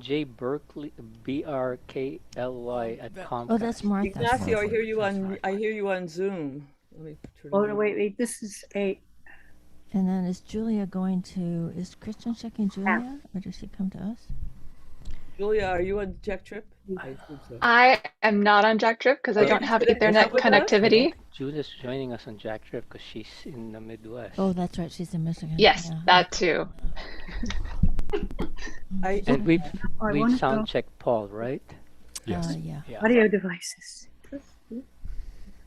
J Berkeley, Brkly at Comcast. Oh, that's Martha. Ignacio, I Martha. hear you on Zoom. Let me turn Oh, it no, on. wait, this is a, And then is Julia going to, is Kristen checking Julia, or does she come to us? Julia, are you on Jack Trip? I think so. I am not on Jack Trip because I don't have Ethernet connectivity. Julia's joining us on Jack Trip because she's in the Midwest. Oh, that's right. She's in Michigan. Yes, Yeah. that too. And we've wanna sound go- checked Paul, right? Yes. Yeah. Yeah. audio devices.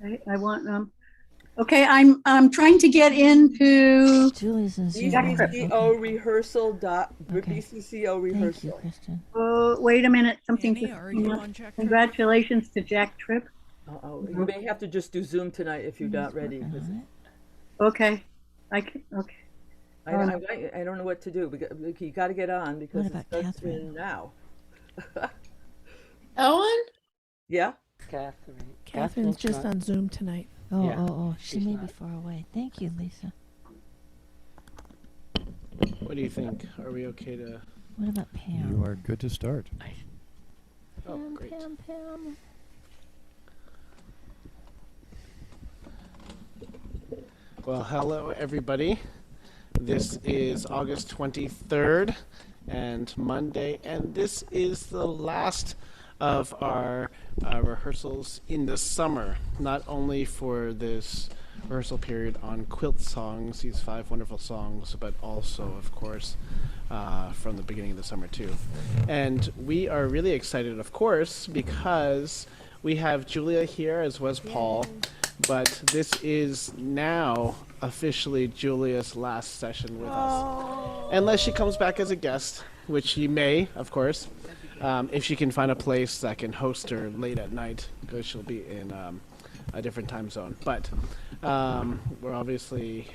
Okay, I want, okay, I'm trying to get into, Julia's in Zoom. BCCO Okay. rehearsal Okay. BCCO Thank you, rehearsal. Kristen. oh, wait a minute, something Annie, just are came you up. on Jack Trip? Congratulations to Jack Tripp. You may have to just do Zoom tonight if you're He's not ready. working 'Cause on Okay, I can, okay. I don't know what to do. Because you got to get on because What it about starts Catherine? in now. Ellen? Yeah? Catherine. Catherine's just not- on Zoom tonight. Oh, Yeah, she she's may not. be far away. Thank you, Lisa. What do you think? Are we okay to? What about Pam? You are good to start. Oh, Pam, great. Pam. Well, hello everybody. This is August 23rd and Monday, and this is the last of our rehearsals in the summer. Not only for this rehearsal period on quilt songs, these 5 wonderful songs, but also, of course, from the beginning of the summer too. And we are really excited, of course, because we have Julia here as well as Paul. But this is now officially Julia's last session with us. Unless she comes back as a guest, which she may, of course, if she can find a place that can host her late at night, because she'll be in a different time zone. But we're obviously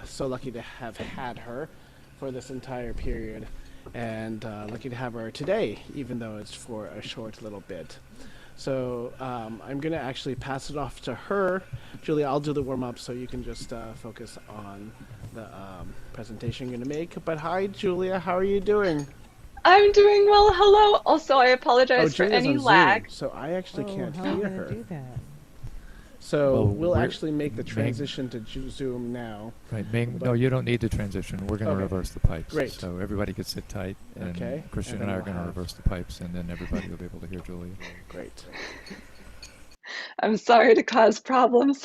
so lucky to have had her for this entire period, and lucky to have her today, even though it's for a short little bit. So I'm going to actually pass it off to her. Julia, I'll do the warm-up so you can just focus on the presentation you're going to make. But hi, Julia. How are you doing? I'm doing well. Hello. Also, I apologize for Julia's any on lag. Zoom, so I actually can't how are we hear gonna her. do that? So Well, we'll we're- actually make the transition to Zoom now. Right, Ming, no, you don't need to transition. We're going to Okay. reverse the pipes. Great. So everybody can sit tight, and Okay, Christian and and I then are we'll going to have- reverse the pipes, and then everybody will be able to hear Julia. Great. I'm sorry to cause problems.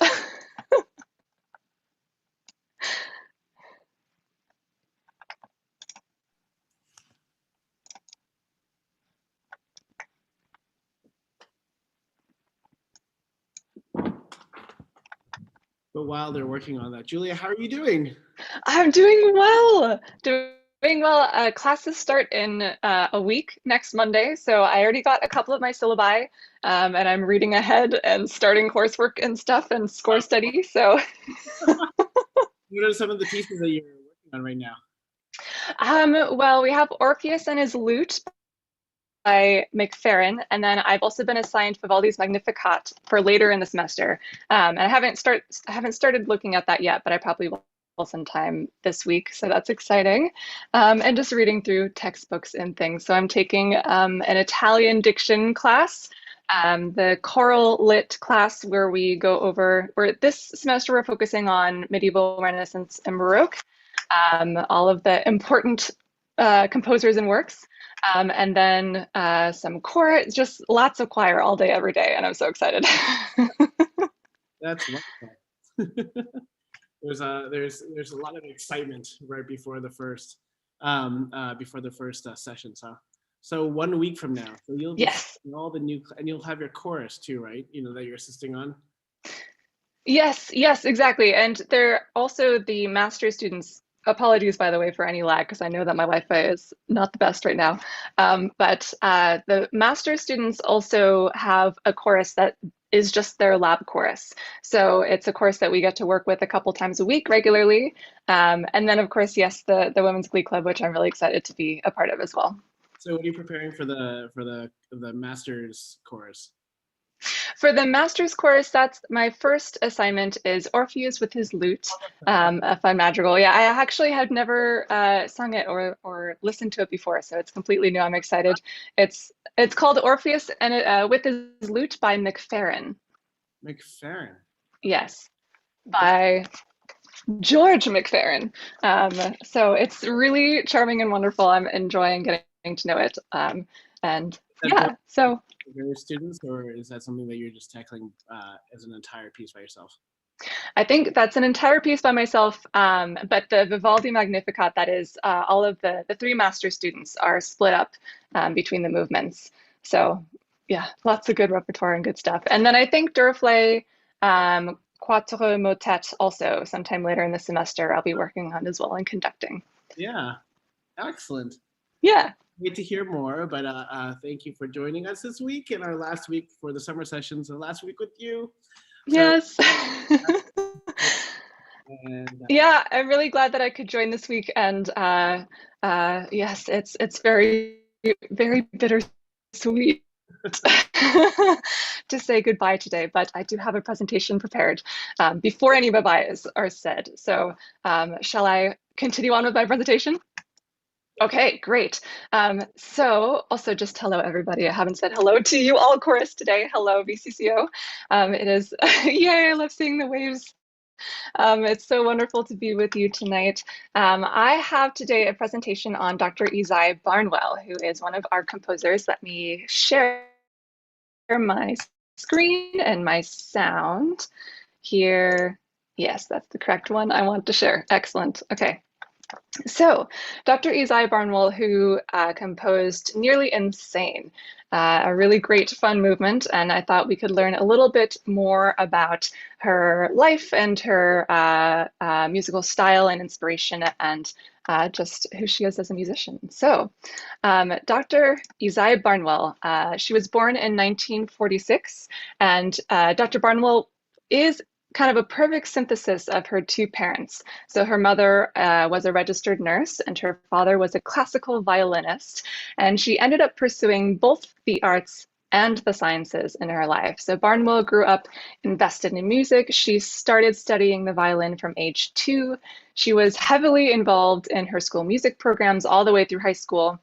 But while they're working on that, Julia, how are you doing? I'm doing well. Doing well. Classes start in a week next Monday, so I already got a couple of my syllabi, and I'm reading ahead and starting coursework and stuff and score study. So, What are some of the pieces that you're working on right now? well, we have Orpheus and his lute by McFerrin, and then I've also been assigned Vivaldi's Magnificat for later in the semester. And I haven't started looking at that yet, but I probably will sometime this week, so that's exciting. And just reading through textbooks and things. So I'm taking an Italian diction class, the choral lit class where we go over, where this semester we're focusing on medieval, Renaissance, and Baroque, all of the important composers and works. And then some choir, just lots of choir all day, every day, and I'm so excited. That's wonderful. There's a lot of excitement right before the first sessions, huh? So 1 week from now, so you'll be Yes. seeing all the new, and you'll have your chorus too, right? You know that you're assisting on. Yes, exactly. And they're also the master's students. Apologies, by the way, for any lag, because I know that my Wi-Fi is not the best right now. But the master's students also have a chorus that is just their lab chorus. So it's a course that we get to work with a couple times a week regularly. And then, of course, yes, the Women's Glee Club, which I'm really excited to be a part of as well. So what are you preparing for the master's chorus? For the master's course, that's my first assignment is Orpheus with his lute, a fun madrigal. Yeah, I actually had never sung it or listened to it before, so it's completely new. I'm excited. It's called Orpheus and with his lute by McFerrin. McFerrin. Yes, by George McFerrin. So it's really charming and wonderful. I'm enjoying getting to know it. And yeah, so. Various students, or is that something that you're just tackling as an entire piece by yourself? I think that's an entire piece by myself, but the Vivaldi Magnificat, that is all of the three master students are split up between the movements. So yeah, lots of good repertoire and good stuff. And then I think Duruflé Quatre Motets also sometime later in the semester I'll be working on as well and conducting. Yeah, excellent. Yeah. Wait to hear more, but thank you for joining us this week in our last week for the summer sessions, the last week with you. Yes. And, yeah, I'm really glad that I could join this week. And yes, it's very, very bittersweet to say goodbye today, but I do have a presentation prepared before any bye-byes are said. So shall I continue on with my presentation? Okay, great. So also just hello, everybody. I haven't said hello to you all chorus today. Hello, BCCO. It is, yay, I love seeing the waves. It's so wonderful to be with you tonight. I have today a presentation on Dr. Isai Barnwell, who is one of our composers. Let me share my screen and my sound here. Yes, that's the correct one I want to share. Excellent. Okay. So, Dr. Isai Barnwell, who composed Nearly Insane, a really great fun movement, and I thought we could learn a little bit more about her life and her musical style and inspiration and just who she is as a musician. So, Dr. Isai Barnwell, she was born in 1946, and Dr. Barnwell is kind of a perfect synthesis of her two parents. So her mother was a registered nurse and her father was a classical violinist. And she ended up pursuing both the arts and the sciences in her life. So Barnwell grew up invested in music. She started studying the violin from age 2. She was heavily involved in her school music programs all the way through high school.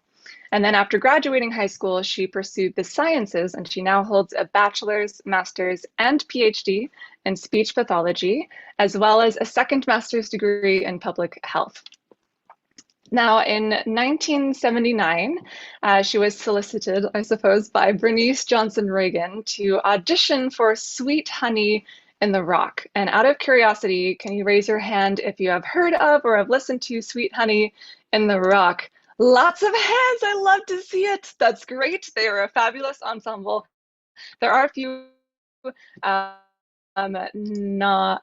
And then after graduating high school, she pursued the sciences, and she now holds a bachelor's, master's, and PhD in speech pathology, as well as a second master's degree in public health. Now, in 1979, she was solicited, I suppose, by Bernice Johnson Reagan to audition for Sweet Honey in the Rock. And out of curiosity, can you raise your hand if you have heard of or have listened to Sweet Honey in the Rock? Lots of hands. I love to see it. That's great. They are a fabulous ensemble. There are a few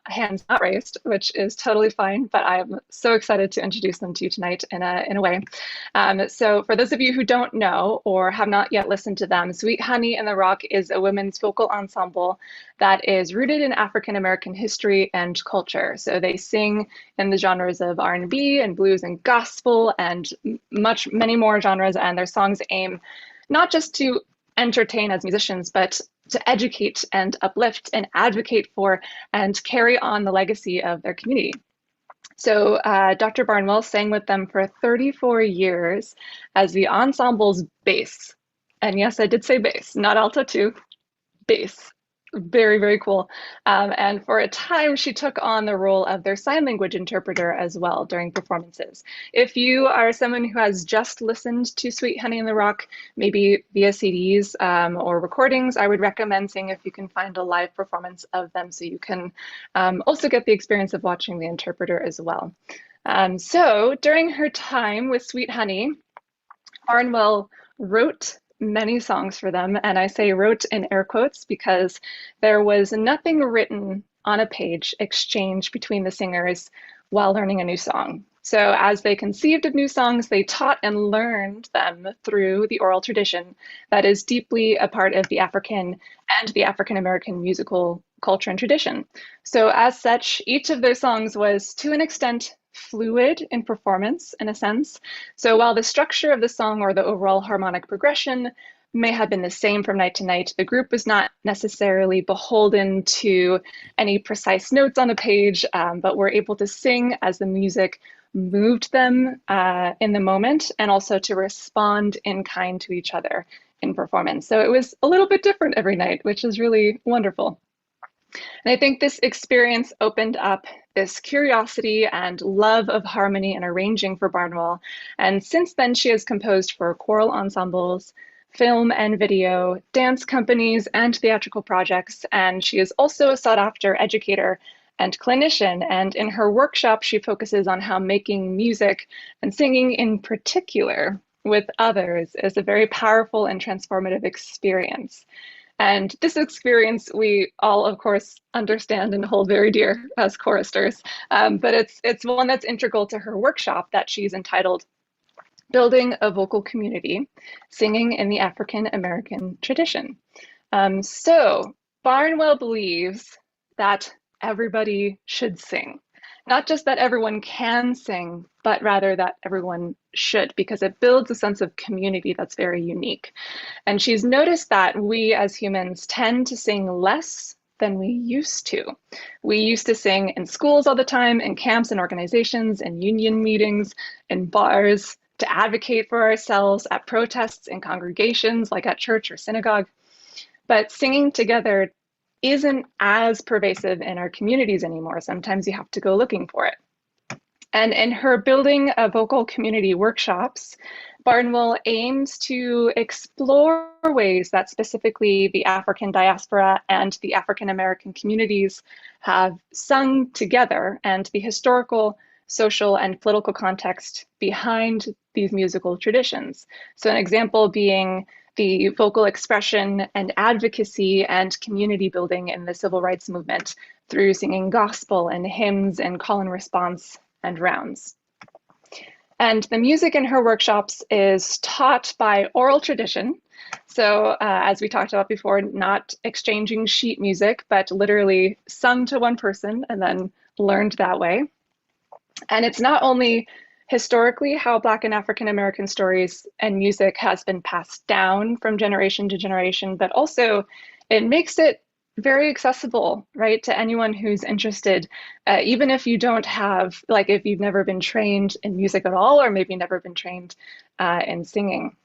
hands not raised, which is totally fine, but I'm so excited to introduce them to you tonight in a way. So for those of you who don't know or have not yet listened to them, Sweet Honey in the Rock is a women's vocal ensemble that is rooted in African American history and culture. So they sing in the genres of R&B and blues and gospel and many more genres, and their songs aim not just to entertain as musicians, but to educate and uplift and advocate for and carry on the legacy of their community. So Dr. Barnwell sang with them for 34 years as the ensemble's bass. And yes, I did say bass, not alto too, bass. Very, very cool. And for a time, she took on the role of their sign language interpreter as well during performances. If you are someone who has just listened to Sweet Honey in the Rock, maybe via CDs or recordings, I would recommend seeing if you can find a live performance of them so you can also get the experience of watching the interpreter as well. So during her time with Sweet Honey, Barnwell wrote many songs for them, and I say wrote in air quotes because there was nothing written on a page exchanged between the singers while learning a new song. So as they conceived of new songs, they taught and learned them through the oral tradition that is deeply a part of the African and the African American musical culture and tradition. So as such, each of their songs was to an extent fluid in performance in a sense. So while the structure of the song or the overall harmonic progression may have been the same from night to night. The group was not necessarily beholden to any precise notes on a page, but were able to sing as the music moved them in the moment, and also to respond in kind to each other in performance. So it was a little bit different every night, which is really wonderful. And I think this experience opened up this curiosity and love of harmony and arranging for Barnwell. And since then, she has composed for choral ensembles, film and video, dance companies, and theatrical projects. And she is also a sought-after educator and clinician. And in her workshop, she focuses on how making music and singing in particular with others is a very powerful and transformative experience. And this experience we all, of course, understand and hold very dear as choristers, but it's one that's integral to her workshop that she's entitled Building a Vocal Community, Singing in the African American Tradition. So Barnwell believes that everybody should sing. Not just that everyone can sing, but rather that everyone should, because it builds a sense of community that's very unique. And she's noticed that we as humans tend to sing less than we used to. We used to sing in schools all the time, in camps and organizations, in union meetings, in bars, to advocate for ourselves, at protests, in congregations like at church or synagogue. But singing together isn't as pervasive in our communities anymore. Sometimes you have to go looking for it. And in her Building a Vocal Community workshops, Barnwell aims to explore ways that specifically the African diaspora and the African American communities have sung together, and the historical, social, and political context behind these musical traditions. So an example being the vocal expression and advocacy and community building in the civil rights movement through singing gospel and hymns and call and response and rounds. And the music in her workshops is taught by oral tradition. So as we talked about before, not exchanging sheet music, but literally sung to one person and then learned that way. And it's not only historically how Black and African American stories and music has been passed down from generation to generation, but also it makes it very accessible, right, to anyone who's interested, even if you don't have, like, if you've never been trained in music at all, or maybe never been trained in singing.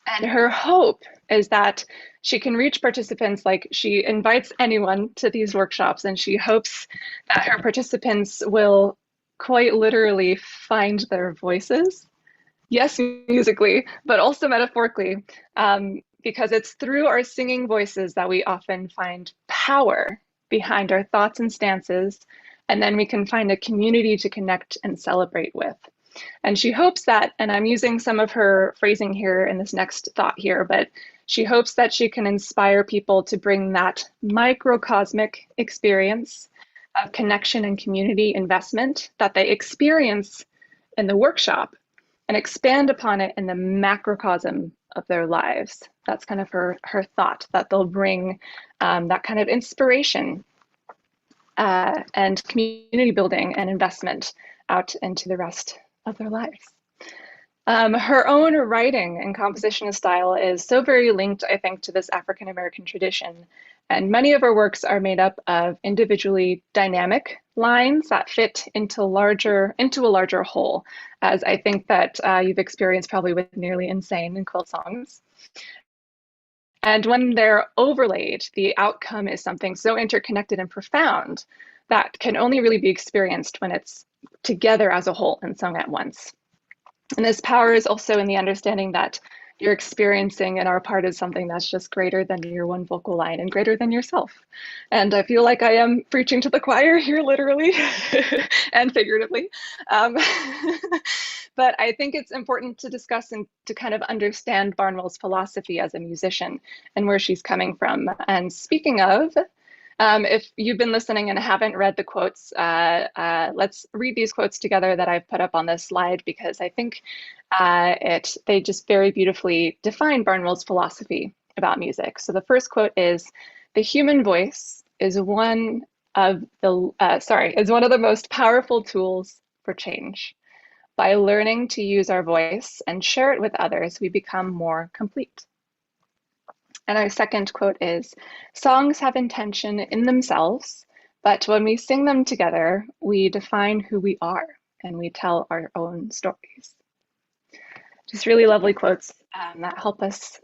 And her hope is that she can reach participants, like she invites anyone to these workshops, and she hopes that her participants will quite literally find their voices. Yes, musically, but also metaphorically, because it's through our singing voices that we often find power behind our thoughts and stances, and then we can find a community to connect and celebrate with. And she hopes that, and I'm using some of her phrasing here in this next thought here, but she hopes that she can inspire people to bring that microcosmic experience of connection and community investment that they experience in the workshop and expand upon it in the macrocosm of their lives. That's kind of her thought, that they'll bring that kind of inspiration and community building and investment out into the rest of their lives. Her own writing and composition style is so very linked, I think, to this African American tradition. And many of her works are made up of individually dynamic lines that fit into a larger whole, as I think that you've experienced probably with Nearly Insane and Quilt Songs. And when they're overlaid, the outcome is something so interconnected and profound that can only really be experienced when it's together as a whole and sung at once. And this power is also in the understanding that you're experiencing and are part of something that's just greater than your one vocal line and greater than yourself. And I feel like I am preaching to the choir here, literally and figuratively. But I think it's important to discuss and to kind of understand Barnwell's philosophy as a musician and where she's coming from. And speaking of, if you've been listening and haven't read the quotes, let's read these quotes together that I've put up on this slide, because I think they just very beautifully define Barnwell's philosophy about music. So the first quote is, "The human voice is one of the most powerful tools for change. By learning to use our voice and share it with others, we become more complete." And our second quote is, "Songs have intention in themselves, but when we sing them together, we define who we are and we tell our own stories." Just really lovely quotes that help us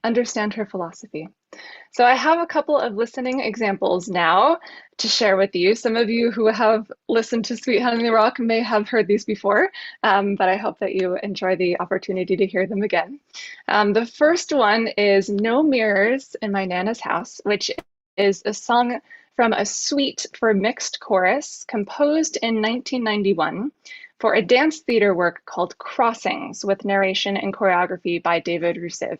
understand her philosophy. So I have a couple of listening examples now to share with you. Some of you who have listened to Sweet Honey in the Rock may have heard these before, but I hope that you enjoy the opportunity to hear them again. The first one is "No Mirrors in My Nana's House," which is a song from a suite for mixed chorus composed in 1991 for a dance theater work called Crossings, with narration and choreography by David Rousseff.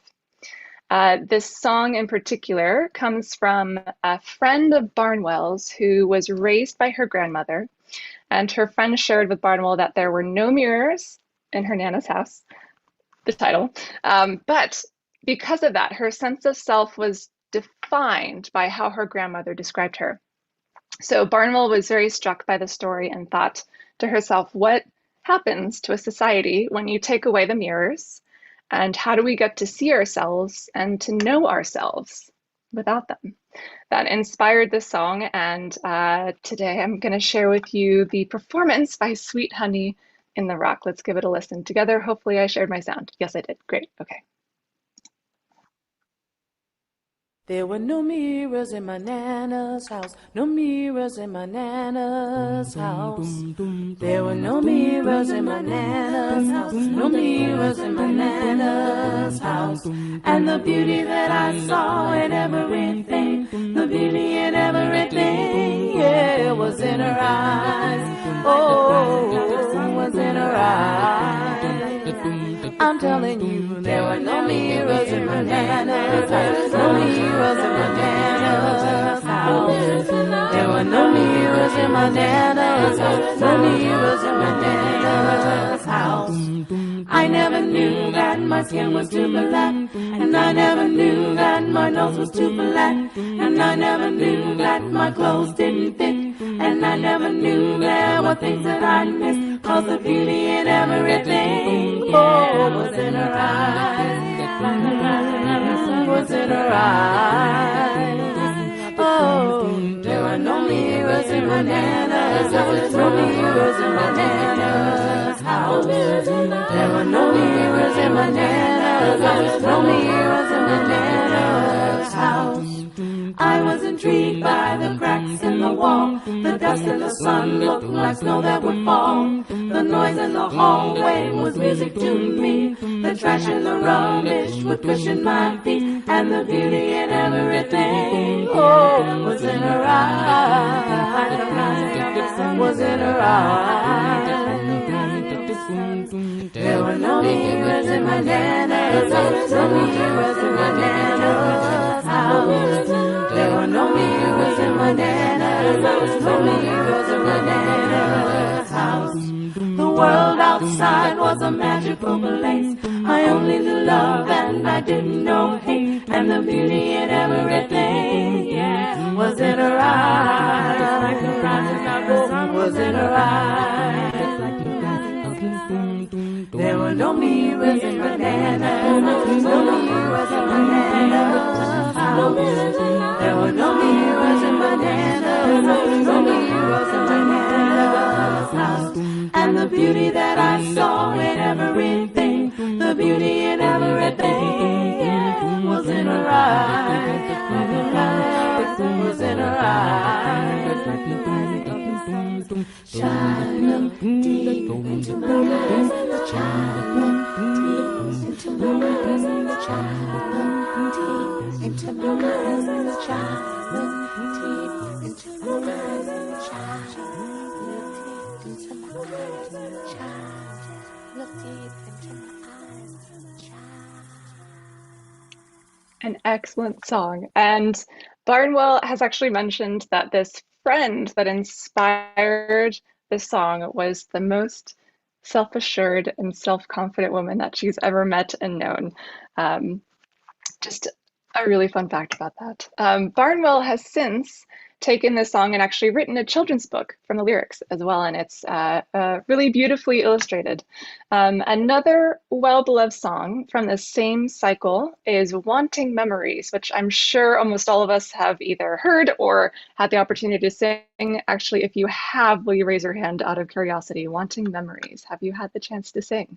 This song in particular comes from a friend of Barnwell's who was raised by her grandmother, and her friend shared with Barnwell that there were no mirrors in her Nana's house, the title, but because of that, her sense of self was defined by how her grandmother described her. So Barnwell was very struck by the story and thought to herself, what happens to a society when you take away the mirrors? And how do we get to see ourselves and to know ourselves without them? That inspired this song, and today I'm going to share with you the performance by Sweet Honey in the Rock. Let's give it a listen together. Hopefully I shared my sound. Yes, I did. Great. Okay. There were no mirrors in my Nana's house, no mirrors in my Nana's house. There were no mirrors in my Nana's house, no mirrors in my Nana's house. And the beauty that I saw in everything, the beauty in everything, yeah, was in her eyes. Oh, was in her eyes. I'm telling you, there were no mirrors in my Nana's house, no mirrors in my Nana's house. There were no mirrors in my Nana's house, no mirrors in my Nana's house. I never knew that my skin was too black, and I never knew that my nose was too flat, and I never knew that my clothes didn't fit, and I never knew there were things that I'd miss, 'cause the beauty in everything, oh, was in her eyes, was in her eyes. Oh, there were no mirrors in my Nana's house, no mirrors in my Nana's house. There were no mirrors in my Nana's house, no mirrors in my Nana's house. I was intrigued by the cracks in the wall. The dust in the sun looked like snow that would fall. The noise in the hallway was music to me. The trash and the rubbish would cushion my feet. And the beauty in everything, oh, was in her eyes. Was in her eyes. There were no mirrors in my Nana's house, no mirrors in my Nana's house. There were no mirrors in my Nana's house, no mirrors in my Nana's house. The world outside was a magical place. I only knew love and I didn't know hate. And the beauty in everything, yeah, was in her eyes. Like the rising of the sun was in her eyes. There were no mirrors in my Nana's house, no mirrors in my Nana's house. There were no mirrors in my Nana's house, no mirrors in my Nana's house. And the beauty that I saw in everything, the beauty in everything, yeah, was in her eyes, was in her eyes. Shine up deep into my eyes, shine up deep into my eyes, shine up deep into my eyes, shine up deep into my eyes, shine up deep into my eyes, shine up deep into my eyes, shine. An excellent song. And Barnwell has actually mentioned that this friend that inspired this song was the most self-assured and self-confident woman that she's ever met and known. Just a really fun fact about that. Barnwell has since taken this song and actually written a children's book from the lyrics as well, and it's really beautifully illustrated. Another well-beloved song from the same cycle is Wanting Memories, which I'm sure almost all of us have either heard or had the opportunity to sing. Actually, if you have, will you raise your hand out of curiosity? Wanting Memories, have you had the chance to sing?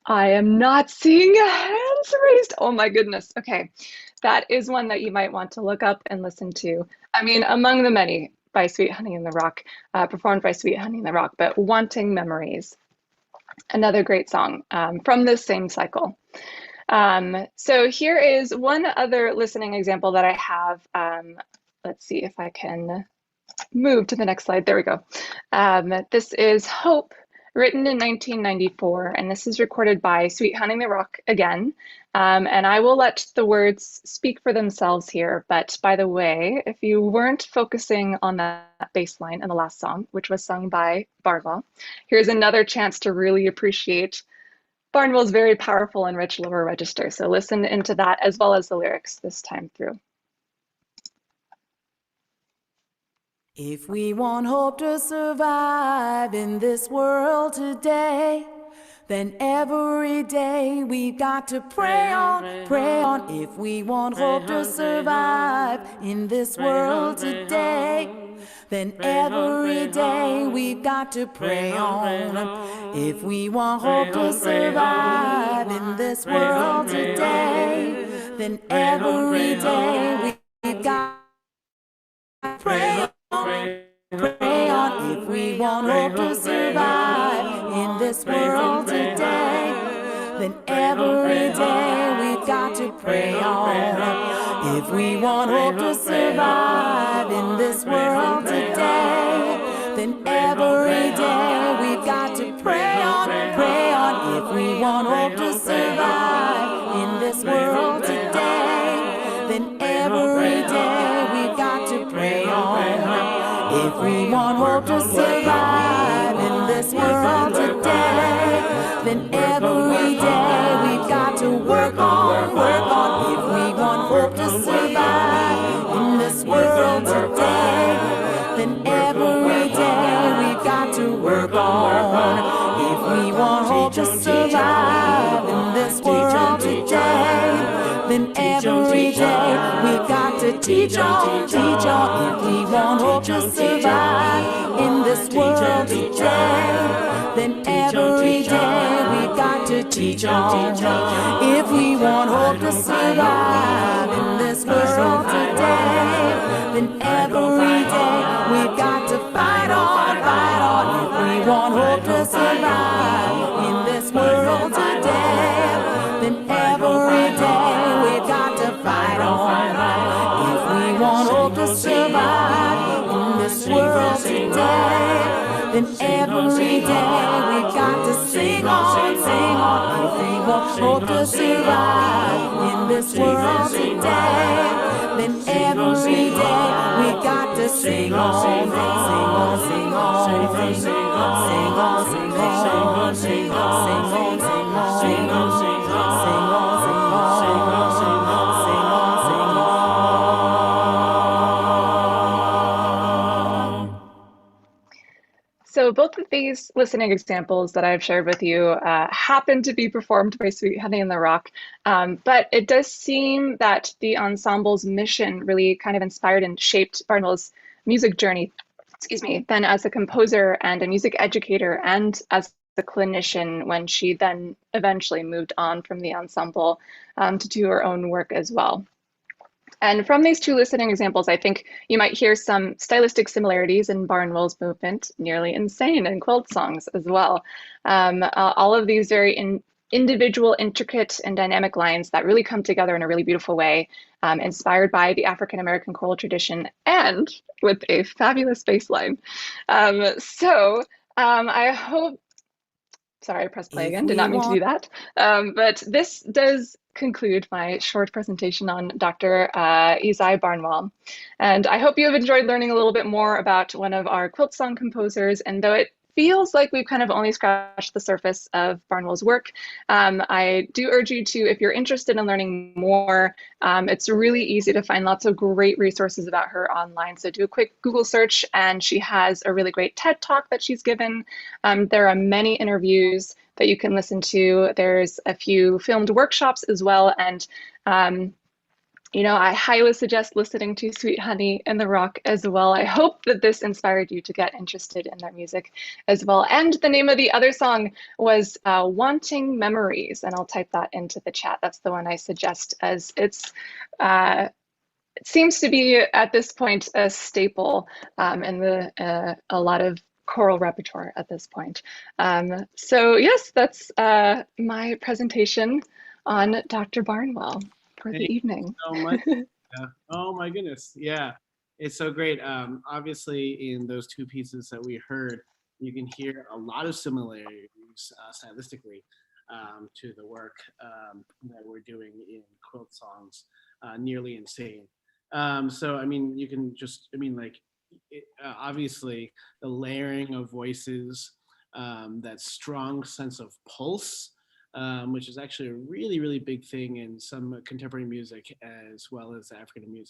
I am not seeing hands raised. Oh my goodness. Okay, that is one that you might want to look up and listen to. I mean, among the many by Sweet Honey in the Rock, performed by Sweet Honey in the Rock, but Wanting Memories, another great song from this same cycle. So here is one other listening example that I have. Let's see if I can move to the next slide. There we go. This is Hope, written in 1994, and this is recorded by Sweet Honey in the Rock again. And I will let the words speak for themselves here. But by the way, if you weren't focusing on that bass line in the last song, which was sung by Barnwell, here's another chance to really appreciate Barnwell's very powerful and rich lower register. So listen into that as well as the lyrics this time through. If we want hope to survive in this world today, then every day we've got to pray on, pray on. If we want hope to survive in this world today, then every day we've got to pray on. If we want hope to survive in this world today, then every day we've got to pray on. Pray on. If we want hope to survive in this world today, then every day we've got to pray on. If we want hope to survive in this world today, then every day we've got to pray on, pray on. If we want hope to survive in this world today, then every day we've got to pray on. If we want hope to survive in this world today, then every day we've got to work on, work on. If we want hope to survive in this world today, then every day we've got to work on. If we want hope to survive in this world today, then every day we've got to teach on, teach on. If we want hope to survive in this world today, then every day we've got to teach on. If we want hope to survive in this world today, then every day we've got to fight on, fight on. If we want hope to survive in this world today, then every day we've got to fight on. If we want hope to survive in this world today, then every day we've got to sing on, sing on. If we want hope to survive in this world today, then every day we've got to sing on, sing on, sing on, sing on, sing on, sing on, sing on, sing on, sing on, sing on, sing on, sing on. So both of these listening examples that I've shared with you happen to be performed by Sweet Honey in the Rock, but it does seem that the ensemble's mission really kind of inspired and shaped Barnwell's music journey, then as a composer and a music educator and as a clinician when she then eventually moved on from the ensemble to do her own work as well. And from these two listening examples, I think you might hear some stylistic similarities in Barnwell's movement, Nearly Insane, and Quilt songs as well. All of these very individual, intricate, and dynamic lines that really come together in a really beautiful way, inspired by the African-American choral tradition and with a fabulous bass line. I hope, sorry, I pressed play again, did not mean to do that. But this does conclude my short presentation on Dr. Isai Barnwell. And I hope you have enjoyed learning a little bit more about one of our quilt song composers. And though it feels like we've kind of only scratched the surface of Barnwell's work. I do urge you to, if you're interested in learning more, it's really easy to find lots of great resources about her online. So do a quick Google search, and she has a really great TED Talk that she's given. There are many interviews that you can listen to. There's a few filmed workshops as well. And I highly suggest listening to Sweet Honey in the Rock as well. I hope that this inspired you to get interested in their music as well. And the name of the other song was Wanting Memories, and I'll type that into the chat. That's the one I suggest, as it seems to be at this point a staple in a lot of choral repertoire at this point. So yes, that's my presentation on Dr. Barnwell for the evening. So much. Yeah. Oh my goodness. Yeah, it's so great. Obviously, in those two pieces that we heard, you can hear a lot of similarities stylistically to the work that we're doing in quilt songs, Nearly Insane. So, I mean, you can just, obviously the layering of voices, that strong sense of pulse, which is actually a really, really big thing in some contemporary music, as well as African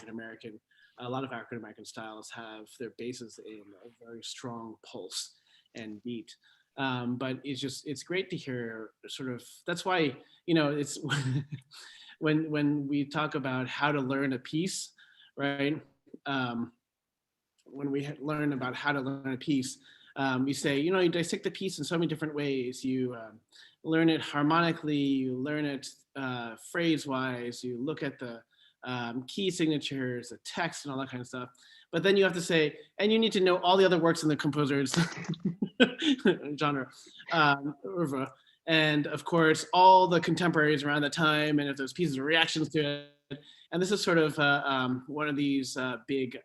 American. A lot of African American styles have their bases in a very strong pulse and beat. But it's great to hear sort of, that's why, it's when we talk about how to learn a piece, right? When we learn about how to learn a piece, we say, you dissect the piece in so many different ways. You learn it harmonically, you learn it phrase-wise, you look at the key signatures, the text, and all that kind of stuff. But then you have to say, and you need to know all the other works in the composer's genre, and of course, all the contemporaries around the time, and if those pieces are reactions to it. And this is sort of one of these big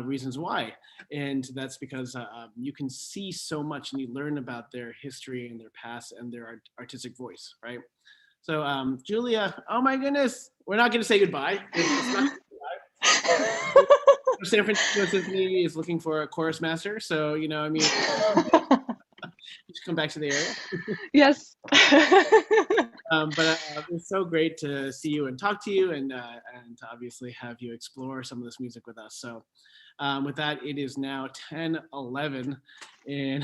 reasons why. And that's because you can see so much and you learn about their history and their past and their artistic voice, right? So Julia, oh my goodness, we're not gonna say goodbye. It's not goodbye. San Francisco Symphony is looking for a chorus master, so you should come back to the area. Yes. But it's so great to see you and talk to you, and to obviously have you explore some of this music with us. So with that, it is now 10:11 in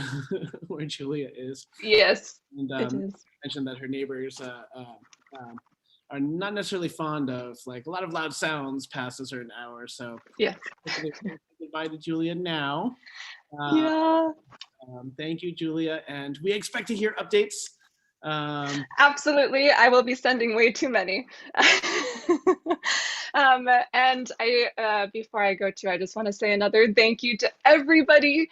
where Julia is. Yes, and it is. mentioned that her neighbors are not necessarily fond of like a lot of loud sounds past a certain hour. So yeah. Goodbye to Julia now. Yeah. Thank you, Julia, and we expect to hear updates. Absolutely, I will be sending way too many. And before I go to, I just want to say another thank you to everybody.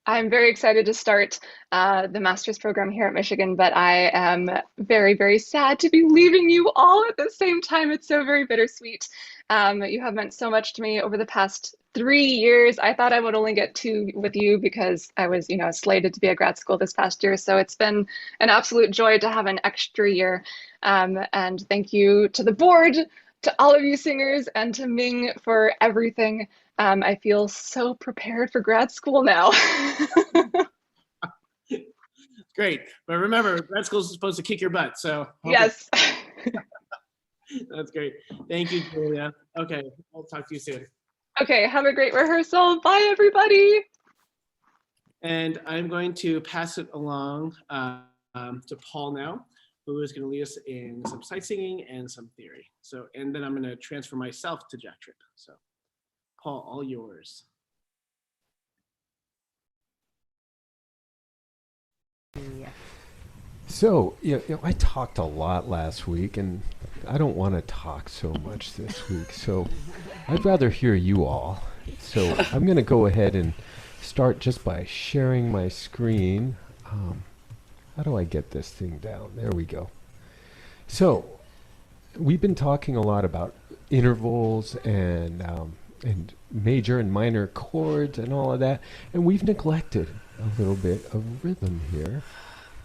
I'm very excited to start the master's program here at Michigan, but I am very, very sad to be leaving you all at the same time. It's so very bittersweet. You have meant so much to me over the past 3 years. I thought I would only get 2 with you because I was, slated to be at grad school this past year. So it's been an absolute joy to have an extra year. And thank you to the board, to all of you singers, and to Ming for everything. I feel so prepared for grad school now. Great, but remember, grad school is supposed to kick your butt, so. Yes. That's great. Thank you, Julia. Okay, I'll talk to you soon. Okay, have a great rehearsal. Bye, everybody. And I'm going to pass it along to Paul now, who is going to lead us in some sight singing and some theory. So, and then I'm going to transfer myself to Jack Tripp. So, Paul, all yours. Yeah. So, I talked a lot last week, and I don't want to talk so much this week. So, I'd rather hear you all. So, I'm going to go ahead and start just by sharing my screen. How do I get this thing down? There we go. So, we've been talking a lot about intervals and major and minor chords and all of that, and we've neglected a little bit of rhythm here.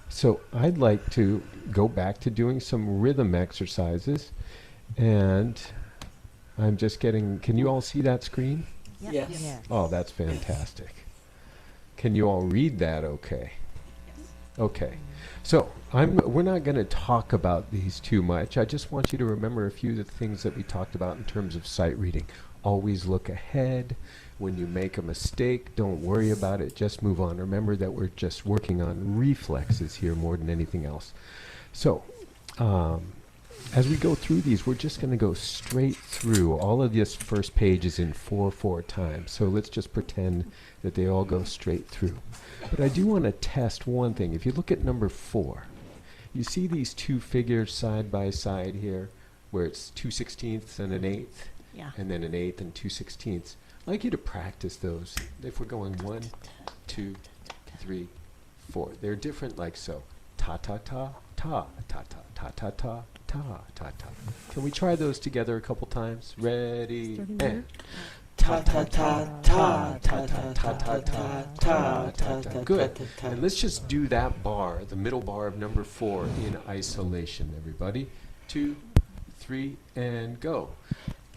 So I'd like to go back to doing some rhythm exercises, and I'm just getting, can you all see that screen? Yes. Yes. Oh, that's fantastic. Can you all read that okay? Okay. So we're not going to talk about these too much. I just want you to remember a few of the things that we talked about in terms of sight reading. Always look ahead. When you make a mistake, don't worry about it. Just move on. Remember that we're just working on reflexes here more than anything else. So as we go through these, we're just going to go straight through. All of this first page is in 4/4 time. So let's just pretend that they all go straight through. But I do want to test one thing. If you look at number 4, you see these two figures side by side here, where it's 2/16 and an 1/8, Yeah. and then an 1/8 and 2/16. I'd like you to practice those. If we're going 1, 2, 3, 4. They're different like so. Ta ta ta ta ta ta ta ta ta ta ta ta. Can we try those together a couple times? Ready and Ta ta ta ta ta ta ta ta ta ta ta. good. And let's just do that bar, the middle bar of number 4 in isolation, everybody. 2, 3, and go.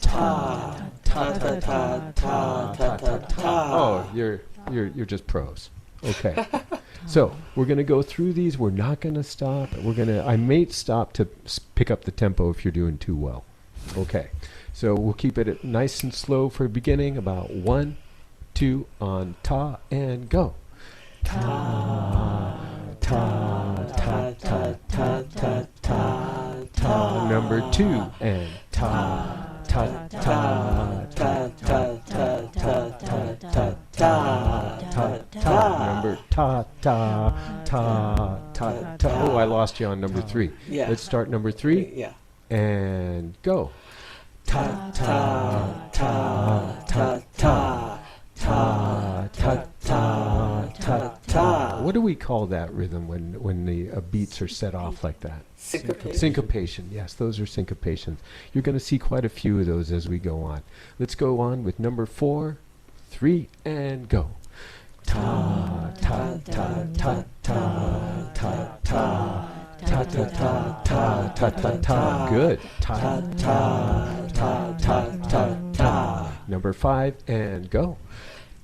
Ta ta ta ta ta ta ta ta. Oh, you're just pros. Okay. So we're going to go through these. We're not going to stop. I may stop to pick up the tempo if you're doing too well. Okay. So we'll keep it nice and slow for beginning. About 1, 2 on ta and go. Ta ta ta ta ta ta ta ta. Number 2 and ta ta ta ta ta ta ta ta ta ta ta. Number ta ta ta ta ta. Oh, I lost you on number 3. Yeah. Let's start number 3 Yeah. and go. Ta ta ta ta ta ta ta ta ta ta. What do we call that rhythm when the beats are set off like that? Syncopation. Syncopation. Yes, those are syncopations. You're going to see quite a few of those as we go on. Let's go on with number 4, 3, and go. Ta ta ta ta ta ta ta. Ta ta ta ta ta ta ta. Good. Ta ta ta ta ta ta. Number 5 and go.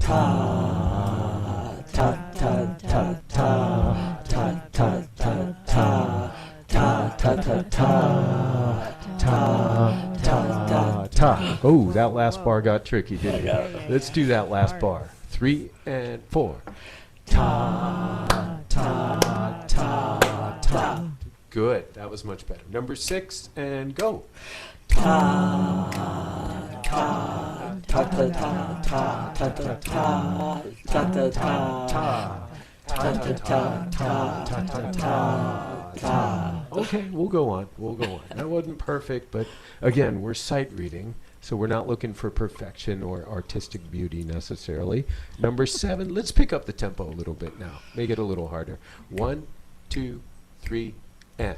Ta ta ta ta ta ta ta ta ta ta ta ta ta ta ta. Oh, that last bar got tricky, didn't it? Let's do that last bar. 3 and 4. Ta ta ta ta. Good. That was much better. Number 6 and go. Ta ta ta ta ta ta ta ta ta ta ta ta ta ta ta ta. Okay, we'll go on. We'll go on. That wasn't perfect, but again, we're sight reading, so we're not looking for perfection or artistic beauty necessarily. Number 7. Let's pick up the tempo a little bit now. Make it a little harder. 1, 2, 3. And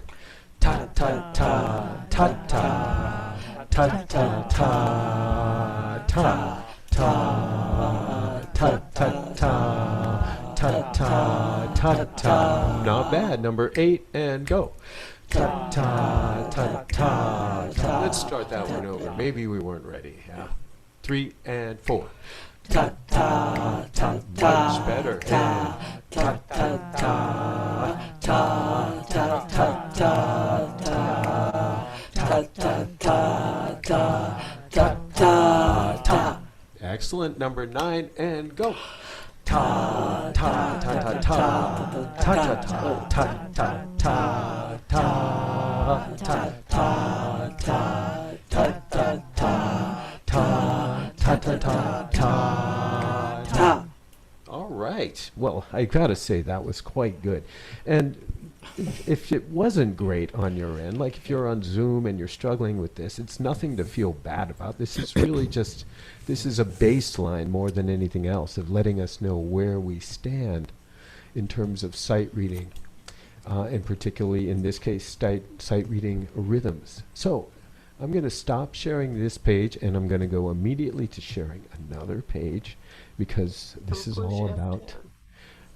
ta ta ta ta ta ta ta ta ta ta ta ta ta ta ta. Not bad. Number 8 and go. Ta ta ta ta ta. Let's start that one over. Maybe we weren't ready. Yeah. 3 and 4. Ta ta ta ta. Much better. Ta ta ta ta ta ta ta ta ta ta ta ta ta ta. Excellent. Number 9 and go. Ta ta ta ta ta ta ta ta ta ta ta ta ta ta ta ta ta. All right. Well, I gotta say that was quite good. And if it wasn't great on your end, like if you're on Zoom and you're struggling with this, it's nothing to feel bad about. This is really just, this is a baseline more than anything else of letting us know where we stand in terms of sight reading, and particularly in this case, sight reading rhythms. So I'm going to stop sharing this page and I'm going to go immediately to sharing another page, because this is all about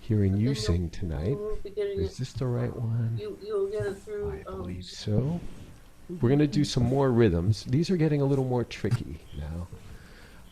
hearing you sing tonight. Is this the right one? You'll get it through. I believe so. We're going to do some more rhythms. These are getting a little more tricky now.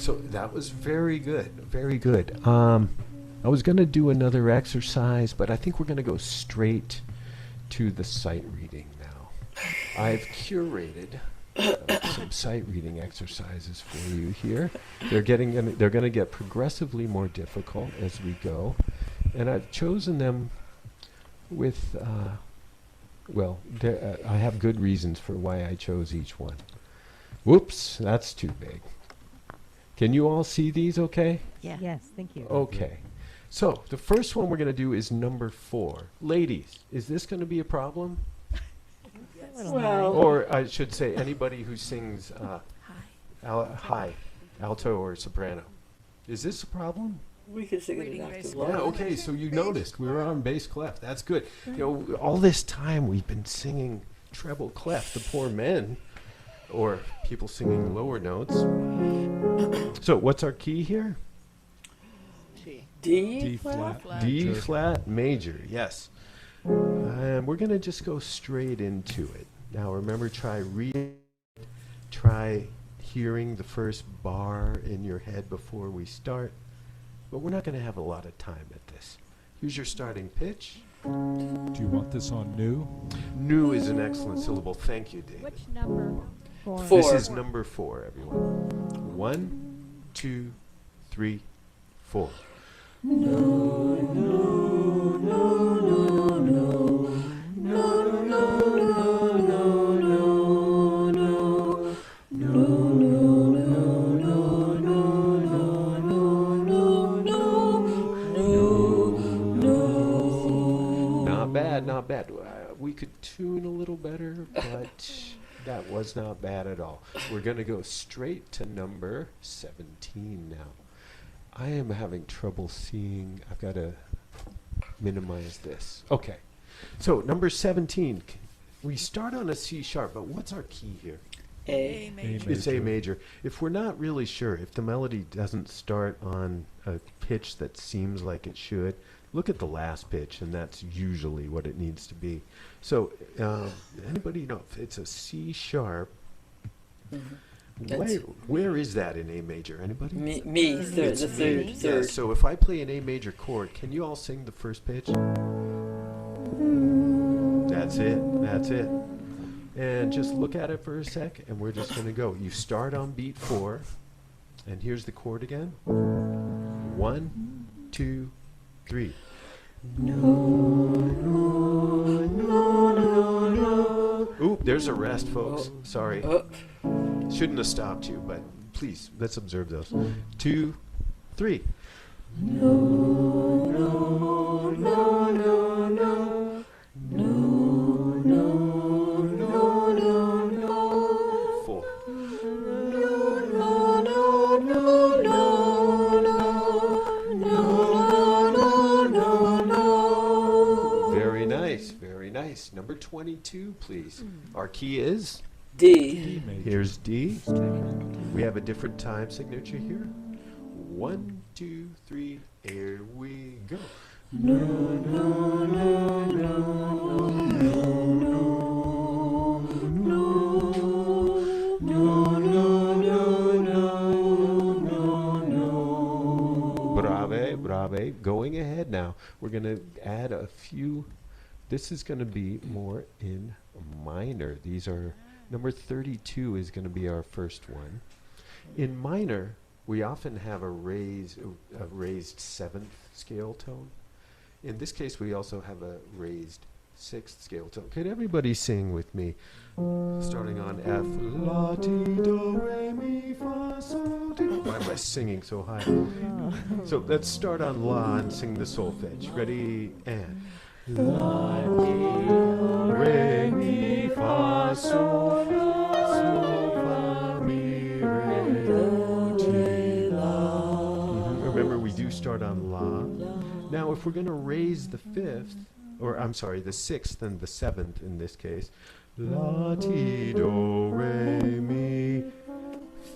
So that was very good, very good. I was going to do another exercise, but I think we're going to go straight to the sight reading now. I've curated some sight reading exercises for you here. They're going to get progressively more difficult as we go, and I've chosen them with I have good reasons for why I chose each one. Whoops, that's too big. Can you all see these okay? Yeah. Yes, thank you. Okay. So the first one we're going to do is number 4. Ladies, is this going to be a problem? Well, Or I should say anybody who sings high, alto or soprano. Is this a problem? We can sing Reading it bass after clef. Yeah, okay, so you noticed we were on bass clef. That's good. You know, all this time we've been singing treble clef, the poor men, or people singing lower notes. So what's our key here? D flat. D major. flat major, yes. And we're going to just go straight into it. Now remember, try hearing the first bar in your head before we start. But we're not going to have a lot of time at this. Here's your starting pitch. Do you want this on new? New is an excellent syllable. Thank you, David. Which number? Four. This is number 4, everyone. 1, 2, 3, 4. Not bad. We could tune a little better, but that was not bad at all. We're going to go straight to number 17 now. I am having trouble seeing. I've got to minimize this. Okay. So number 17. We start on a C sharp, but what's our key here? A. major. It's A major. If we're not really sure, if the melody doesn't start on a pitch that seems like it should, look at the last pitch, and that's usually what it needs to be. So, anybody know if it's a C sharp? Where is that in A major? Anybody? Me, third, the third. Yeah, so if I play an A major chord, can you all sing the first pitch? That's it. That's it. And just look at it for a sec, and we're just going to go. You start on beat 4, and here's the chord again. 1, 2, 3. Oop, there's a rest, folks. Sorry. Shouldn't have stopped you, but please, let's observe those. 2, 3. Number 22, please. Our key is? D. Here's D. We have a different time signature here. 1, 2, 3, here we go. Brave, brave. Going ahead now. We're going to add a few. This is going to be more in minor. These are, number 32 is going to be our first one. In minor, we often have a raised 7th scale tone. In this case, we also have a raised 6th scale tone. Could everybody sing with me? Starting on F. La, ti, do, re, mi, fa, sol, ti. Why am I singing so high? So let's start on La and sing the solfege. Ready? And. La, ti, re, mi, fa, sol, fa, mi, re, do, ti, la. Remember, we do start on La. Now, if we're going to raise the 5th, or I'm sorry, the 6th and the 7th in this case, La, ti, do, re, mi,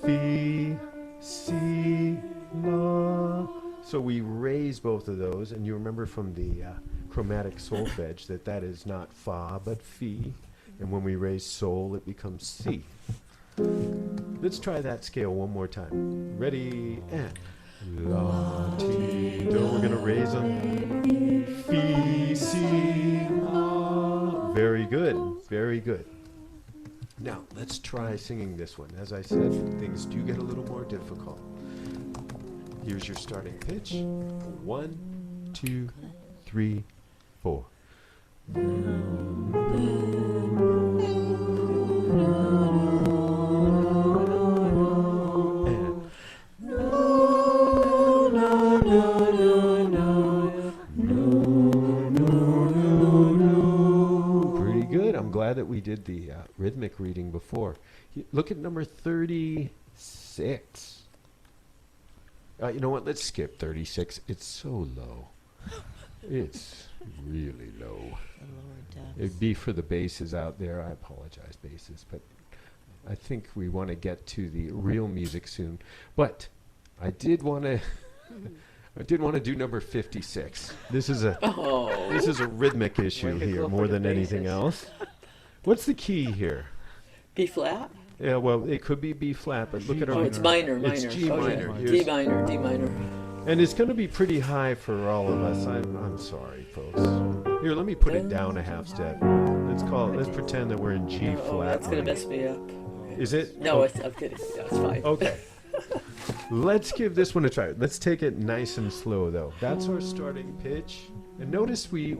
fi, si, la. So we raise both of those, and you remember from the chromatic solfege that that is not fa but fi, and when we raise sol it becomes si. Let's try that scale one more time. Ready, and La, Ti, Do. We're going to raise them. Fi, Si, La. Very good. Very good. Now, let's try singing this one. As I said, things do get a little more difficult. Here's your starting pitch. 1, 2, 3, 4. Pretty good. I'm glad that we did the rhythmic reading before. Look at number 36. You know what? Let's skip 36. It's so low. It's really low. It'd be for the basses out there. I apologize, basses, but I think we want to get to the real music soon. But I did want to. I did want to do number 56. This is a this is a rhythmic issue here more than anything else. What's the key here? B flat? Yeah, well, it could be B flat, but look at our. Oh, it's minor. It's G minor. D minor. D minor. And it's going to be pretty high for all of us. I'm sorry, folks. Here, let me put it down a half step. Let's pretend that we're in G flat. Oh, that's going to mess me up. Is it? No, I'm kidding. No, it's fine. Okay. Let's give this one a try. Let's take it nice and slow, though. That's our starting pitch. And notice we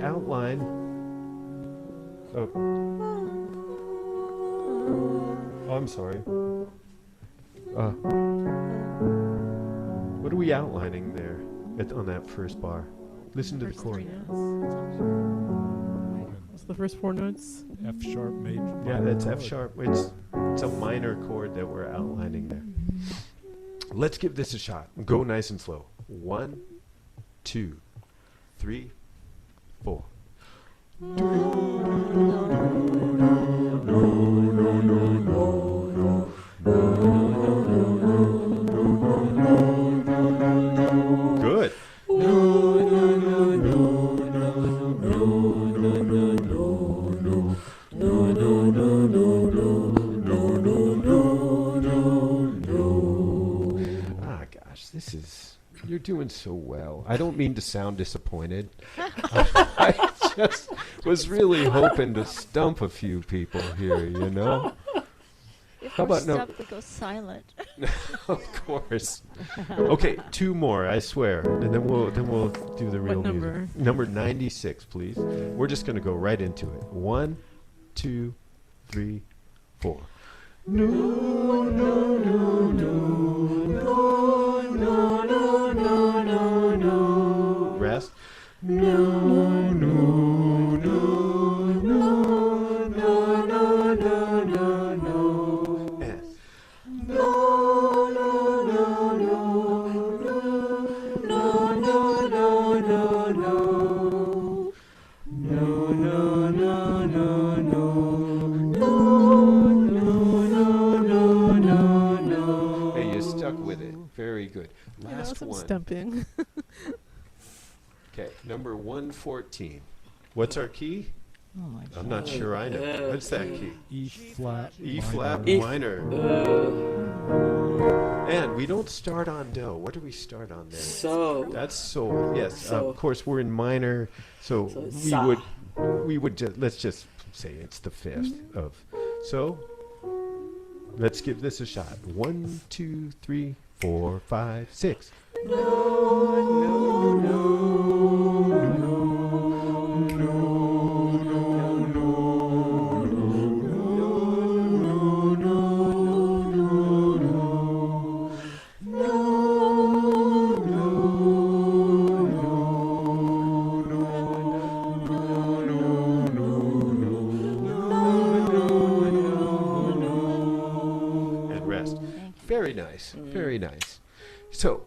outline. Oh, I'm sorry. What are we outlining there on that first bar? Listen to the chord. What's the first 4 notes? F sharp major. Yeah, that's F sharp. It's a minor chord that we're outlining there. Let's give this a shot. Go nice and slow. 1, 2, 3, 4. Good. You're doing so well. I don't mean to sound disappointed. I just was really hoping to stump a few people here, you know? If How we're about no? stumped, we go silent. Of course. Okay, 2 more, I swear, and then we'll do the real What music. Number 96, please. We're just going to go right into it. 1, 2, 3, 4. No, no, no, no, no, no, no, no, no, no. Rest. No, no, no, no, no, no, no, no, no. S. No, no, no, no, no, no, no, no, no, no. No, no, no, no, no. Hey, you stuck with it. Very good. Last some one. Stumping. Okay, number 114. What's our key? Oh my God. I'm not sure I know. What's that key? E flat. E flat minor. And we don't start on do. What do we start on there? So. That's sol. Yes. So. Of course, we're in minor, so we would just let's just say it's the 5th of. So let's give this a shot. 1, 2, 3, 4, 5, 6. No, no, no, no, no, no, and rest. Very nice. Very nice. So.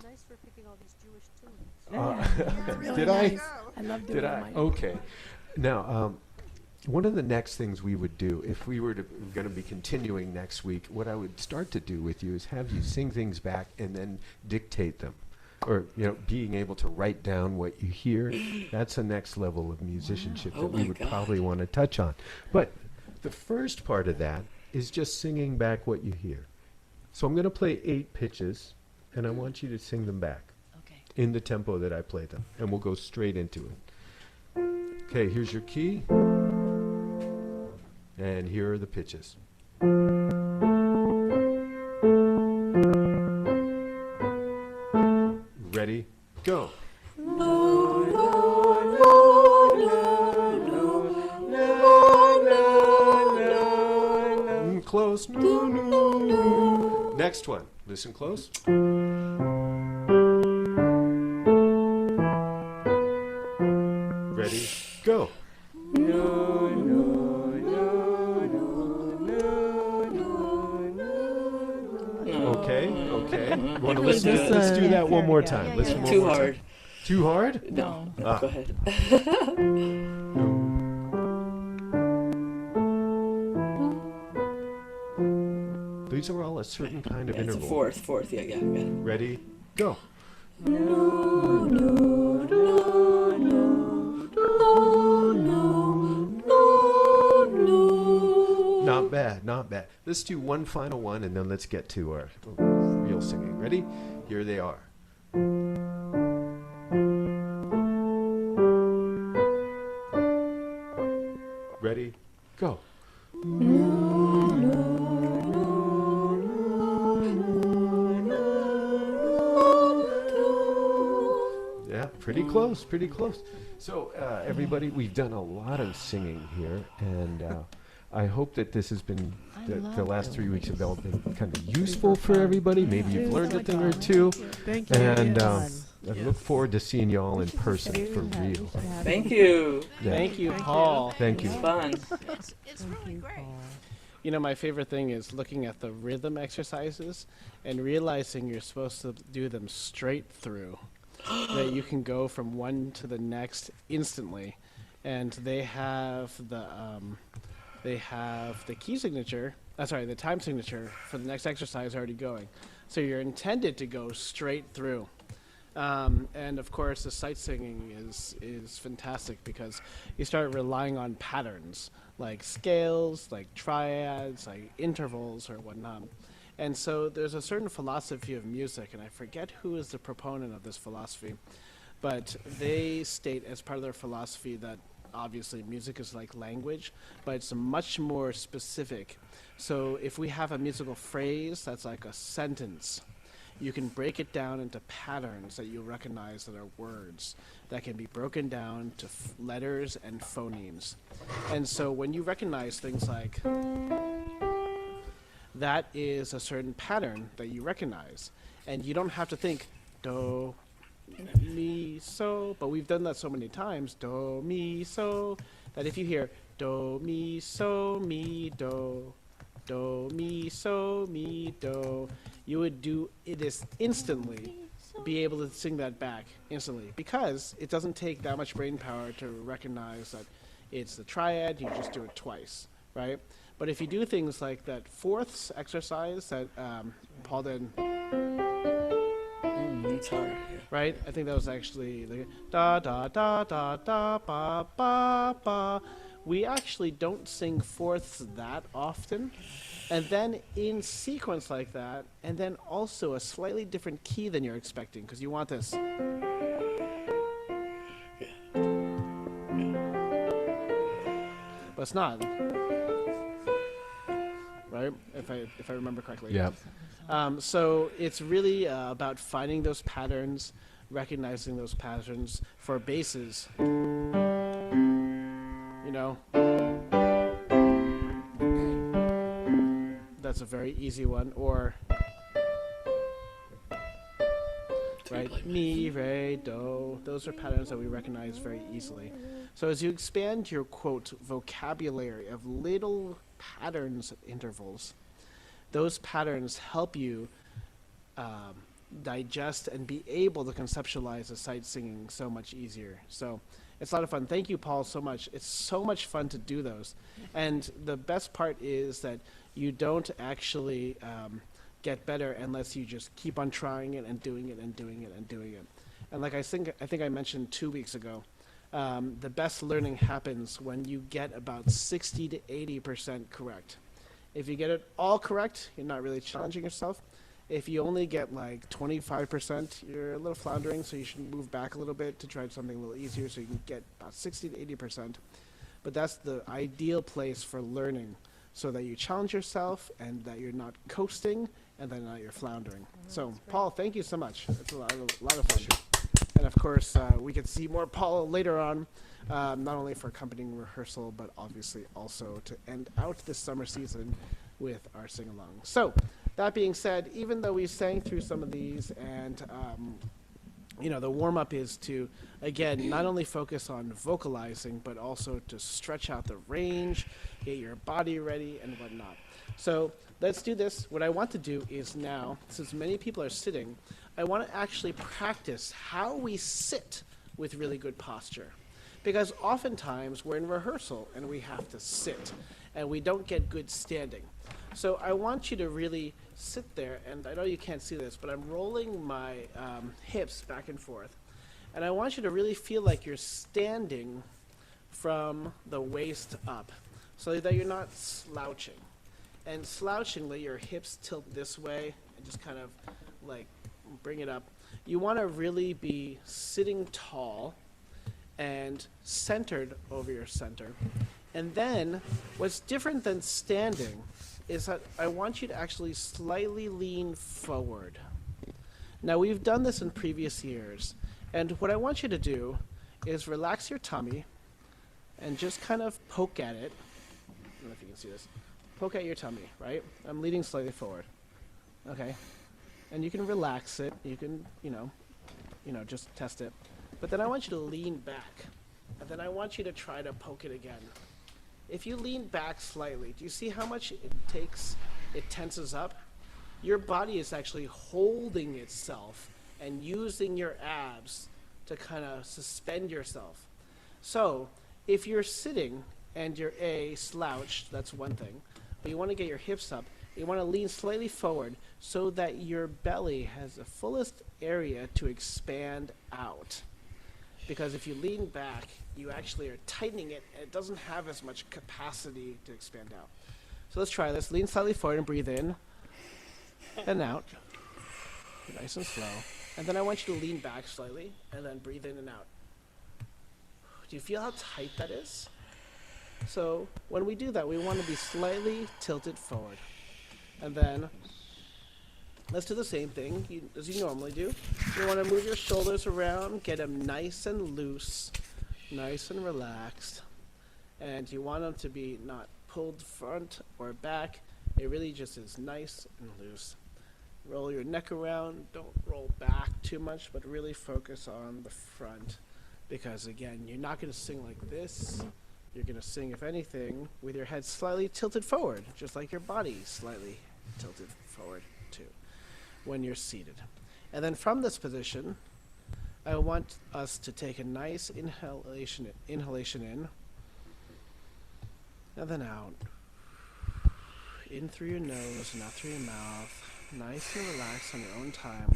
Nice for picking all these Jewish tunes. Really Did nice. I? I love doing Did I? mine. Okay. Now, one of the next things we would do, if we were going to be continuing next week, what I would start to do with you is have you sing things back and then dictate them. Or, being able to write down what you hear. That's the next level of musicianship that we would probably want to touch on. But the first part of that is just singing back what you hear. So I'm going to play 8 pitches, and I want you to sing them back. Okay. In the tempo that I play them, and we'll go straight into it. Okay, here's your key, and here are the pitches. Ready, go. Close. No, no, no. Next one. Listen close. Ready, go. Okay, okay. You want to listen? Let's do that one more time. Listen one Too more hard. time. Too hard? No. Ah. Go ahead. These are all a certain kind of Yeah, it's a interval. fourth. Yeah, got it. Ready, go. Not bad, not bad. Let's do one final one and then let's get to our real singing. Ready? Here they are. Ready? Go. Yeah, pretty close, pretty close. So, everybody, we've done a lot of singing here, and I hope that this has been, the last 3 weeks have all been kind of useful for everybody. Maybe you've learned a thing or two. Thank you. And I look forward to seeing you all in person for real. Thank you. Yeah. Thank you, Paul. Thank you. It's fun. It's really great. You know, my favorite thing is looking at the rhythm exercises and realizing you're supposed to do them straight through. That you can go from one to the next instantly, and they have the key signature. The time signature for the next exercise already going. So you're intended to go straight through. And of course, the sight singing is fantastic because you start relying on patterns like scales, like triads, like intervals, or whatnot. And so there's a certain philosophy of music, and I forget who is the proponent of this philosophy, but they state as part of their philosophy that obviously music is like language, but it's much more specific. So if we have a musical phrase that's like a sentence, you can break it down into patterns that you'll recognize that are words that can be broken down to letters and phonemes. And so when you recognize things like that is a certain pattern that you recognize. And you don't have to think do, mi, so, but we've done that so many times, do, mi, so, that if you hear do, mi, so, mi, do, mi, so, mi, do, you would do it is instantly be able to sing that back instantly because it doesn't take that much brain power to recognize that it's the triad, you just do it twice, right? But if you do things like that fourths exercise that Paul did, It's hard. right? I think that was actually the da da da da da ba ba ba. We actually don't sing fourths that often. And then in sequence like that, and then also a slightly different key than you're expecting, because you want this. But it's not. Right? If I remember correctly. Yeah. So it's really about finding those patterns, recognizing those patterns for basses. You know? That's a very easy one. Or, right? Mi, re, do. Those are patterns that we recognize very easily. So as you expand your, quote, vocabulary of little patterns intervals, those patterns help you digest and be able to conceptualize the sight singing so much easier. So it's a lot of fun. Thank you, Paul, so much. It's so much fun to do those. And the best part is that you don't actually get better unless you just keep on trying it and doing it and doing it and doing it. And like I think I mentioned 2 weeks ago, the best learning happens when you get about 60 to 80% correct. If you get it all correct, you're not really challenging yourself. If you only get like 25%, you're a little floundering, so you should move back a little bit to try something a little easier so you can get about 60 to 80%. But that's the ideal place for learning, so that you challenge yourself and that you're not coasting and then not you're floundering. So, Paul, thank you so much. It's a lot of fun. And of course, we could see more Paul later on, not only for accompanying rehearsal, but obviously also to end out this summer season with our sing-along. So, that being said, even though we sang through some of these and the warm-up is to, again, not only focus on vocalizing, but also to stretch out the range, get your body ready, and whatnot. So let's do this. What I want to do is now, since many people are sitting, I want to actually practice how we sit with really good posture. Because oftentimes we're in rehearsal and we have to sit, and we don't get good standing. So I want you to really sit there, and I know you can't see this, but I'm rolling my hips back and forth. And I want you to really feel like you're standing from the waist up, so that you're not slouching. And slouching, let your hips tilt this way, and just kind of like bring it up. You want to really be sitting tall and centered over your center. And then, what's different than standing is that I want you to actually slightly lean forward. Now, we've done this in previous years, and what I want you to do is relax your tummy and just kind of poke at it. I don't know if you can see this. Poke at your tummy, right? I'm leaning slightly forward. Okay. And you can relax it. You can, just test it. But then I want you to lean back. And then I want you to try to poke it again. If you lean back slightly, do you see how much it takes? It tenses up. Your body is actually holding itself and using your abs to kind of suspend yourself. So if you're sitting and you're slouched, that's one thing, but you want to get your hips up, you want to lean slightly forward so that your belly has the fullest area to expand out. Because if you lean back, you actually are tightening it, and it doesn't have as much capacity to expand out. So let's try this. Lean slightly forward and breathe in and out. Nice and slow. And then I want you to lean back slightly and then breathe in and out. Do you feel how tight that is? So when we do that, we want to be slightly tilted forward. And then let's do the same thing as you normally do. You want to move your shoulders around, get them nice and loose, nice and relaxed. And you want them to be not pulled front or back. It really just is nice and loose. Roll your neck around. Don't roll back too much, but really focus on the front. Because again, you're not going to sing like this. You're going to sing, if anything, with your head slightly tilted forward, just like your body slightly tilted forward too, when you're seated. And then from this position, I want us to take a nice inhalation in, and then out. In through your nose and out through your mouth. Nice and relaxed on your own time.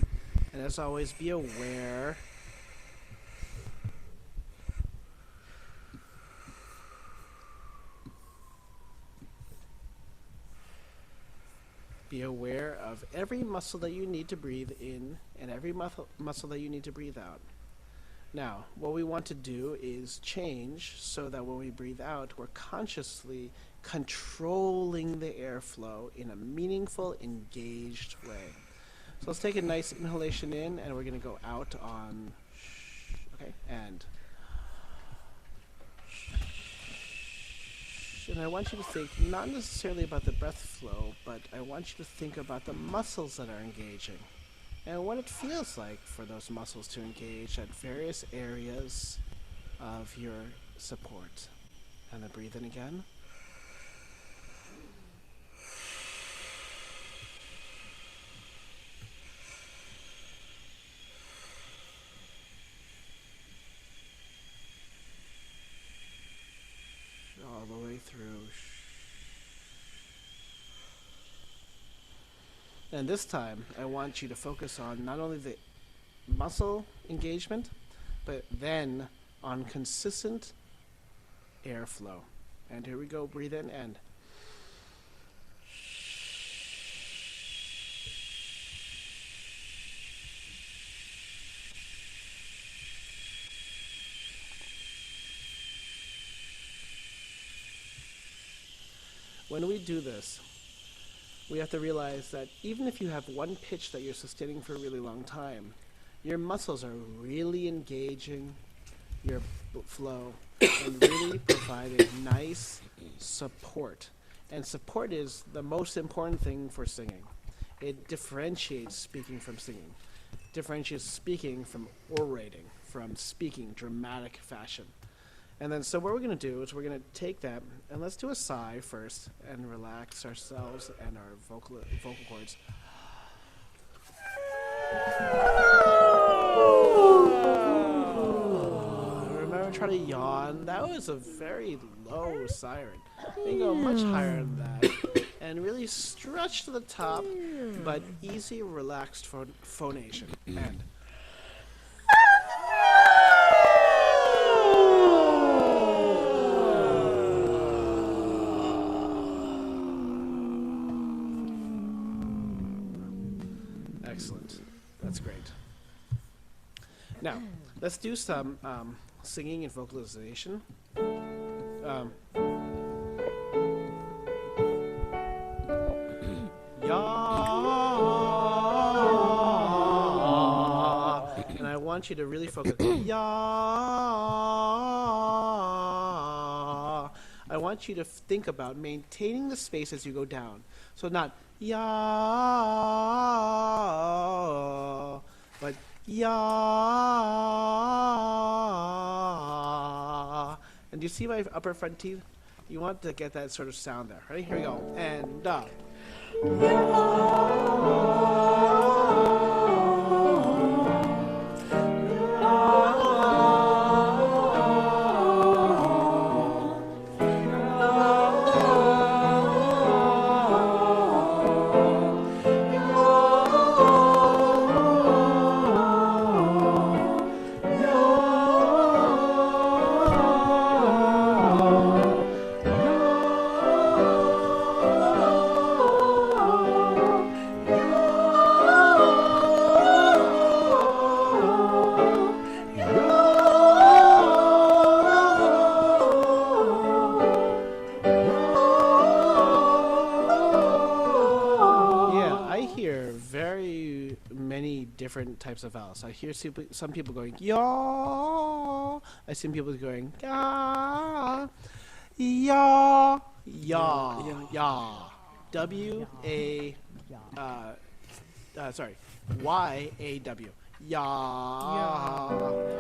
And as always, be aware. Be aware of every muscle that you need to breathe in and every muscle that you need to breathe out. Now, what we want to do is change so that when we breathe out, we're consciously controlling the airflow in a meaningful, engaged way. So let's take a nice inhalation in, and we're going to go out on, okay, and I want you to think not necessarily about the breath flow, but I want you to think about the muscles that are engaging and what it feels like for those muscles to engage at various areas of your support. And then breathe in again. All the way through. And this time, I want you to focus on not only the muscle engagement, but then on consistent airflow. And here we go, breathe in and when we do this, we have to realize that even if you have one pitch that you're sustaining for a really long time, your muscles are really engaging your flow and really providing nice support. And support is the most important thing for singing. It differentiates speaking from singing, differentiates speaking from orating, from speaking dramatic fashion. And then so what we're going to do is we're going to take that and let's do a sigh first and relax ourselves and our vocal cords. Remember, try to yawn. That was a very low siren. You can go much higher than that. And really stretch to the top, but easy, relaxed phonation. And excellent. That's great. Now, let's do some singing and vocalization. And I want you to really focus. I want you to think about maintaining the space as you go down. So not but and do you see my upper front teeth? You want to get that sort of sound there. Ready? Here we go. And different types of vowels. I hear some people going yaw. I see people going ya, ya, ya, ya. W-A, sorry, Y-A-W. Ya.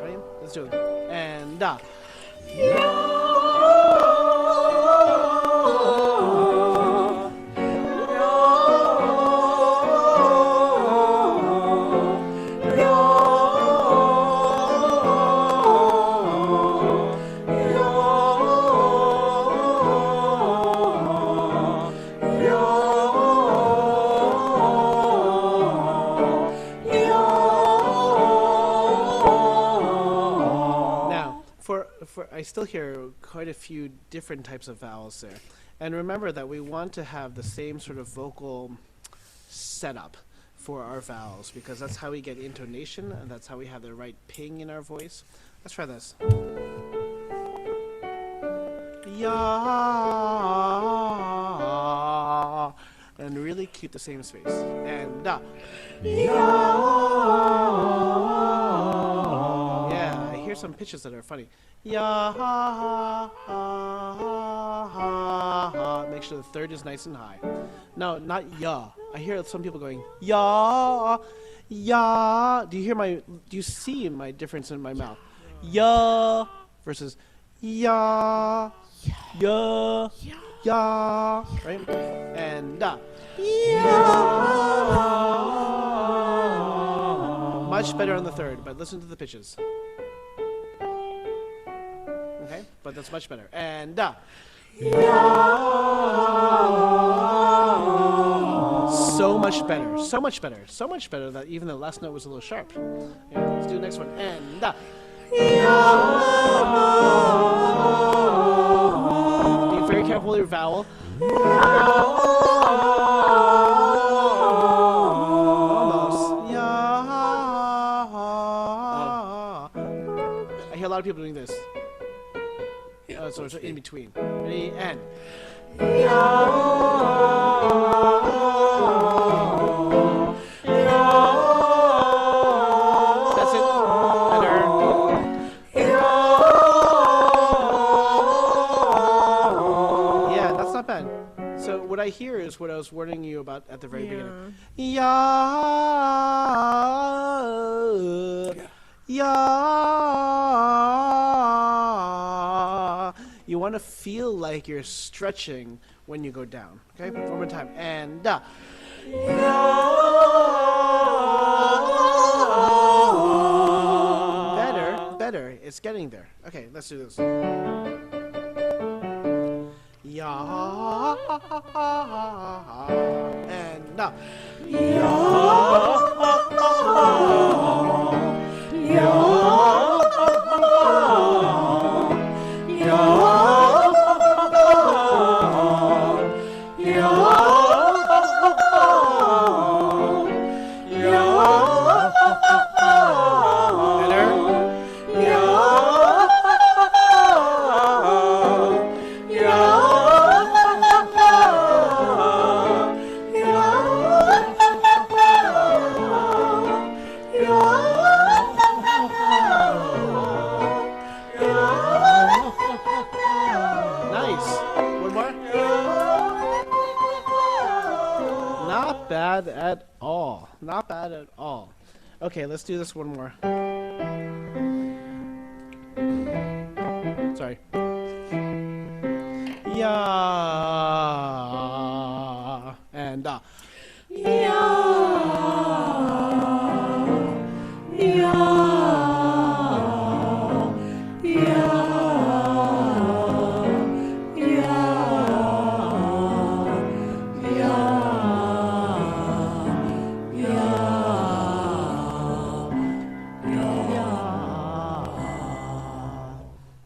Right? Let's do it. And I still hear quite a few different types of vowels there. And remember that we want to have the same sort of vocal setup for our vowels because that's how we get intonation and that's how we have the right ping in our voice. Let's try this. Ya, and really keep the same space. And da. Yeah, I hear some pitches that are funny. Ya, ha, ha, ha, ha. Make sure the third is nice and high. No, not ya. I hear some people going ya, ya. Do you see my difference in my mouth? Ya versus ya, ya, ya. Right? And da. Much better on the third, but listen to the pitches. Okay, but that's much better. And so much better, so much better, so much better that even the last note was a little sharp. Yeah, let's do the next one. And be very careful with your vowel. Almost. I hear a lot of people doing this. So in between. Ready? And That's it. Better. Yeah, that's not bad. So what I hear is what I was warning you about at the very beginning. Yeah. You want to feel like you're stretching when you go down. Okay, one more time. And better. It's getting there. Okay, let's do this. Yeah. And nice. One more. Not bad at all. Not bad at all. Okay, let's do this one more. Sorry. Yeah. And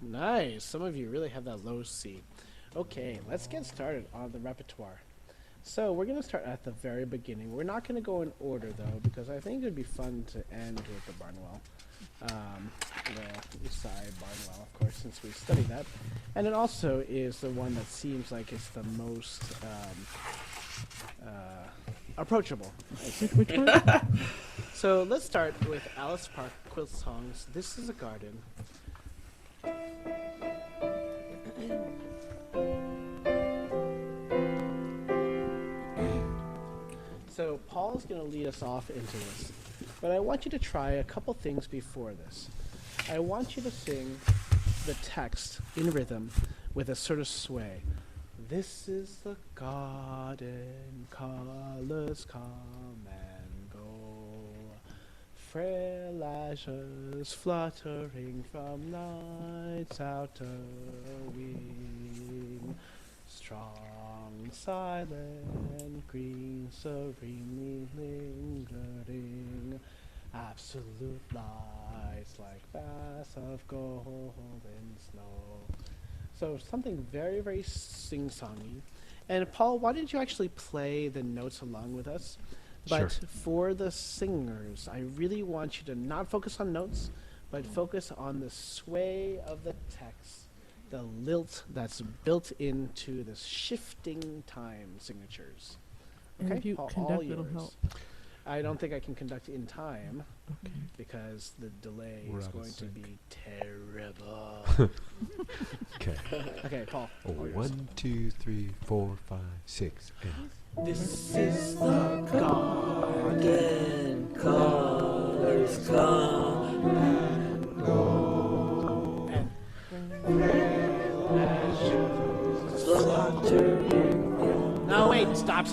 nice. Some of you really have that low C. Okay, let's get started on the repertoire. So we're going to start at the very beginning. We're not going to go in order, though, because I think it would be fun to end with the Barnwell. The East Side Barnwell, of course, since we studied that. And it also is the one that seems like it's the most approachable. Which one? So let's start with Alice Park Quilt Song's This Is a Garden. So Paul's going to lead us off into this, but I want you to try a couple things before this. I want you to sing the text in rhythm with a sort of sway. This is the garden, colors come and go, frail azures fluttering from night's outer wing. Strong, silent, green, serenely lingering, absolute lights like baths of golden snow. So something very, very sing-songy. And Paul, why didn't you actually play the notes along with us? But Sure. for the singers, I really want you to not focus on notes, but focus on the sway of the text, the lilt that's built into the shifting time signatures. And if you Paul, conduct, all it'll yours. help. I don't think I can conduct in time Okay. because the delay We're is out of going to sync. be terrible. Okay. Okay, Paul. Oh, all yours. 1, 2, 3, 4, 5, 6, and This is the garden, colors come and go. and Fluttering. no, wait, stop.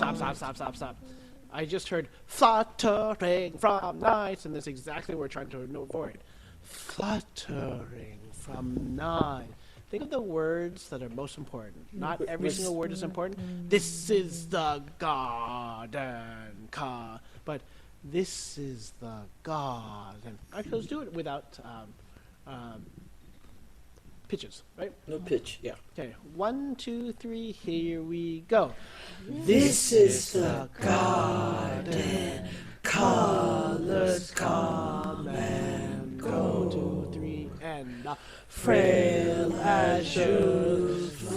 I just heard fluttering from nights, and that's exactly what we're trying to avoid. Fluttering from night. Think of the words that are most important. Not every single word is important. This is the garden, but this is the garden. Actually, let's do it without pitches, right? No pitch, yeah. Okay, 1, 2, 3, here we go. This is the garden, colors come and 1, go. 2, 3, and Frail azures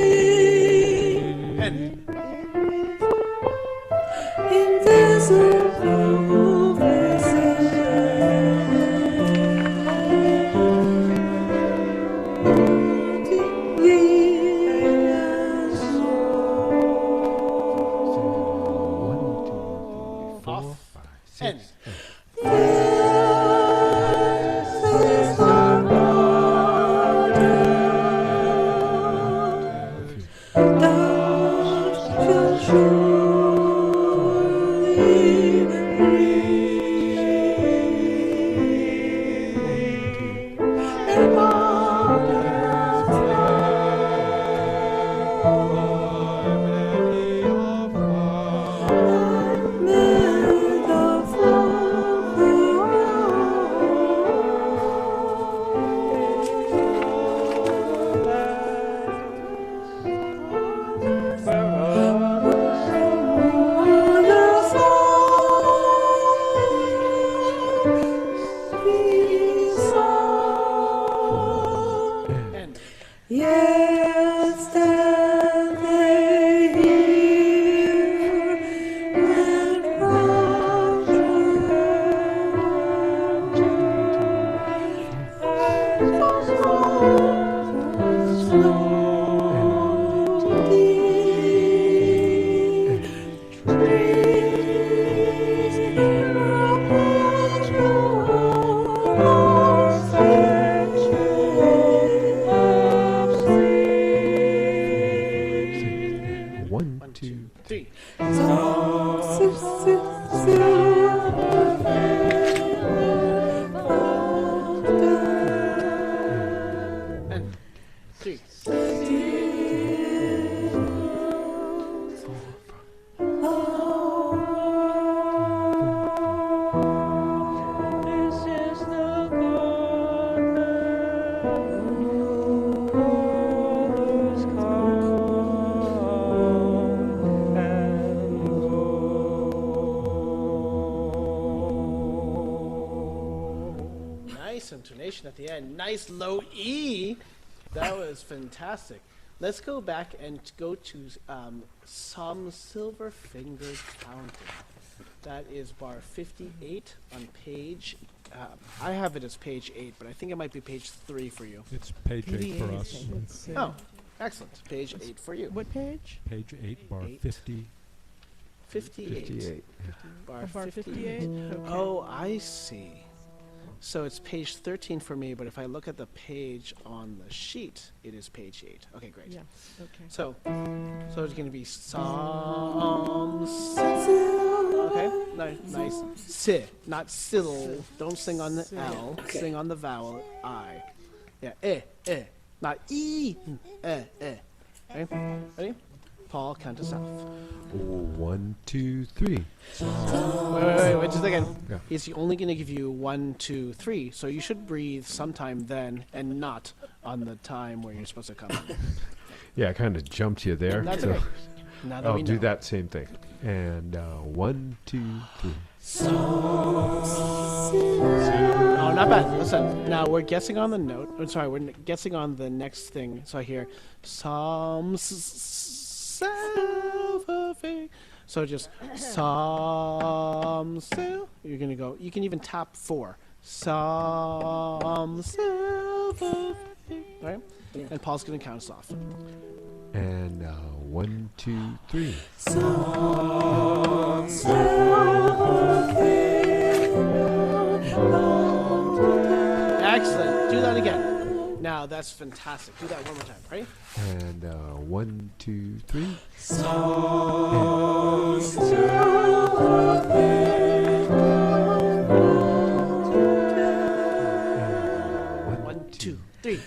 Intonation at the end. Nice low E. That was fantastic. Let's go back and go to Some Silver-Fingered Counting. That is bar 58 on page, I have it as page 8, but I think it might be page 3 for you. It's page 8 for us. Oh, excellent. Page 8 for you. What page? Page 8, bar 8. 50. 58. Bar 58. Okay. Oh, I see. So it's page 13 for me, but if I look at the page on the sheet, it is page 8. Okay, great. Yeah. Okay. So it's going to be some. Okay, nice. Si, not sill. Don't sing on the L. Okay. Sing on the vowel I. Yeah, not E. Okay, ready? Paul, count us off. 1, 2, 3. Wait, just a second. Yeah. He's only going to give you 1, 2, 3, so you should breathe sometime then and not on the time where you're supposed to come. Yeah, I kind of jumped you there. That's so okay. Now that I'll we do know. that same thing. And 1, 2, 3. Oh, not bad. Listen, now we're guessing on the note. I'm sorry, we're guessing on the next thing. So I hear some self-effect. So just some self. You're gonna go. You can even tap 4. Some self-effect. Right? Yeah. And Paul's gonna count us off. And 1, 2, 3. Excellent. Do that again. Now that's fantastic. Do that one more time. Ready? And 1, 2, 3. One, two, three.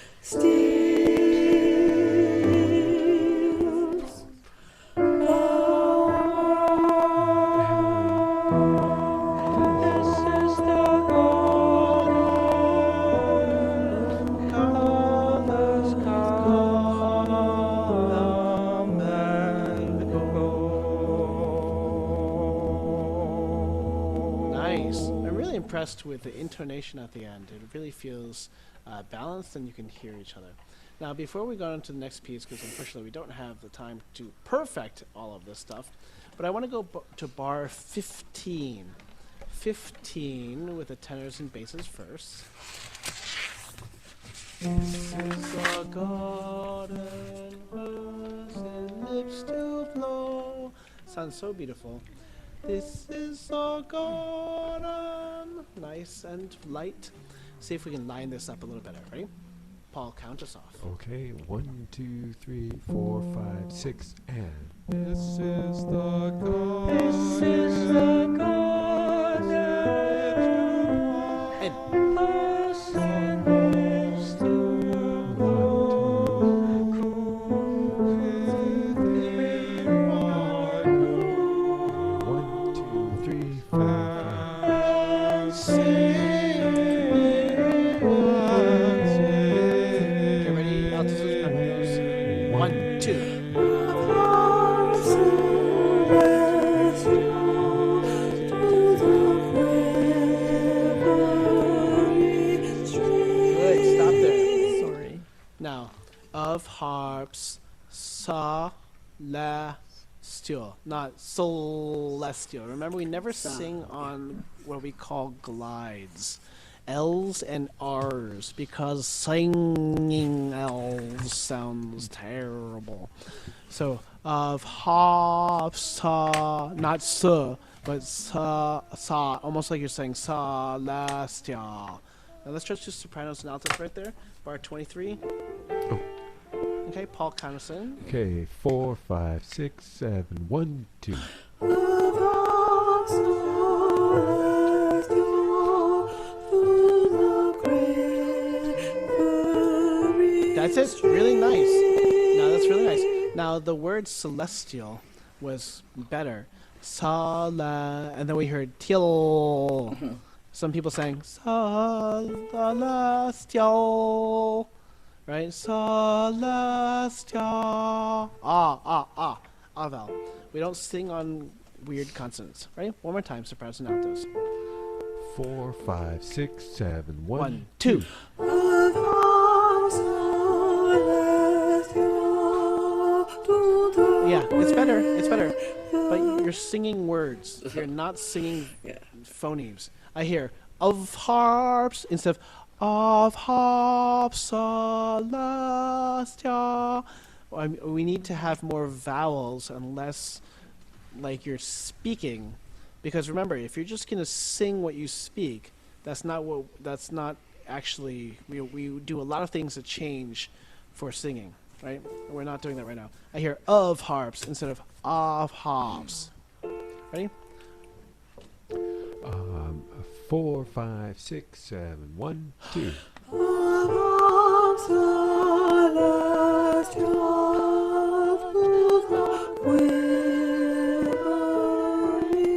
Nice. I'm really impressed with the intonation at the end. It really feels balanced and you can hear each other. Now, before we go on to the next piece, because unfortunately we don't have the time to perfect all of this stuff, but I want to go to bar 15. 15 with the tenors and basses first. This is a garden, rose and lips to blow. Sounds so beautiful. This is our garden. Nice and light. See if we can line this up a little better. Ready? Paul, count us off. Okay, 1, 2, 3, 4, 5, 6, and This is the God. This is the God One, two, three, four, Get ready, altos, sopranos. 1, 2. Good, stop there. Sorry. Now, of harps, celestial, not celestial. Remember, we never sing on what we call glides. L's and R's, because singing L's sounds terrible. So, of harps, not but sa, almost like you're saying celestial. Now let's just do sopranos and altos right there. Bar 23. Okay, Paul, count us in. Okay, 4, 5, 6, 7, 1, 2. That's it. Really nice. Now that's really nice. Now the word celestial was better. And then we heard till. Some people sang celestial, right? Celestial. Ah vowel. We don't sing on weird consonants, right? One more time, sopranos and altos. 4, 5, 6, 7, 1, 1, 2. Yeah, it's better. It's better. But you're singing words. You're not singing phonemes. I hear of harps instead of harps celestial. We need to have more vowels and less like you're speaking, because remember, if you're just gonna sing what you speak, that's not actually. We do a lot of things to change for singing, right? And we're not doing that right now. I hear of harps instead of harps. Ready? 4, 5, 6, 7, 1, 2.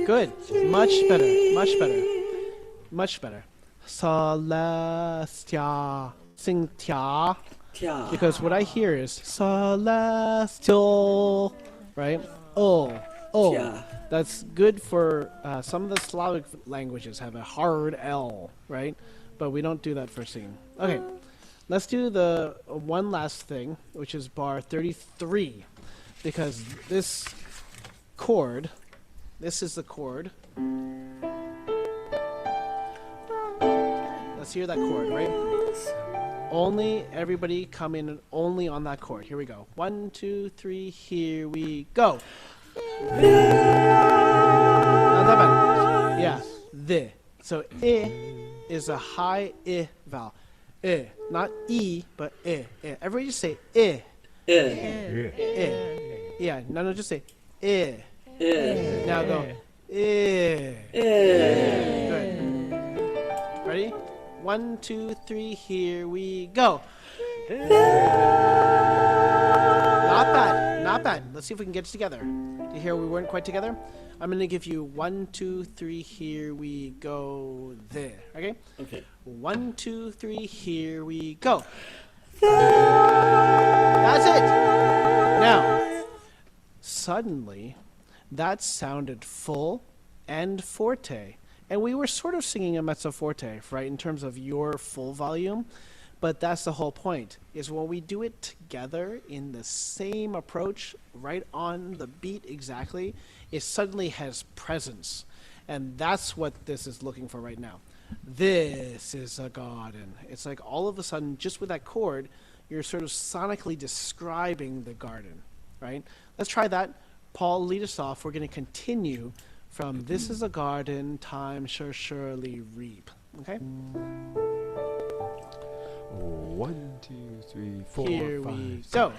Good. Much better. Much better. Much better. Celestia. Sing tia. Because what I hear is celestial. Right? Oh. That's good for some of the Slavic languages have a hard L, right? But we don't do that for singing. Okay, let's do the one last thing, which is bar 33, because this chord, this is the chord. Let's hear that chord, right? Only everybody come in only on that chord. Here we go. 1, 2, 3, here we go. Not that bad. Yeah, the. So I is a high I vowel. I, not E, but I. Everybody just say I. Yeah, no, just say I. Now go. I. Good. Ready? 1, 2, 3, here we go. Not bad, not bad. Let's see if we can get it together. Do you hear we weren't quite together? I'm going to give you 1, 2, 3, here we go, there. Okay? Okay. 1, 2, 3, here we go. That's it. Now, suddenly, that sounded full and forte. And we were sort of singing a mezzo forte, right, in terms of your full volume. But that's the whole point, is when we do it together in the same approach, right on the beat exactly, it suddenly has presence. And that's what this is looking for right now. This is a garden. It's like all of a sudden, just with that chord, you're sort of sonically describing the garden, right? Let's try that. Paul, lead us off. We're going to continue from this is a garden, time shall surely reap. Okay? 1, 2, 3, 4, Here 5. we go.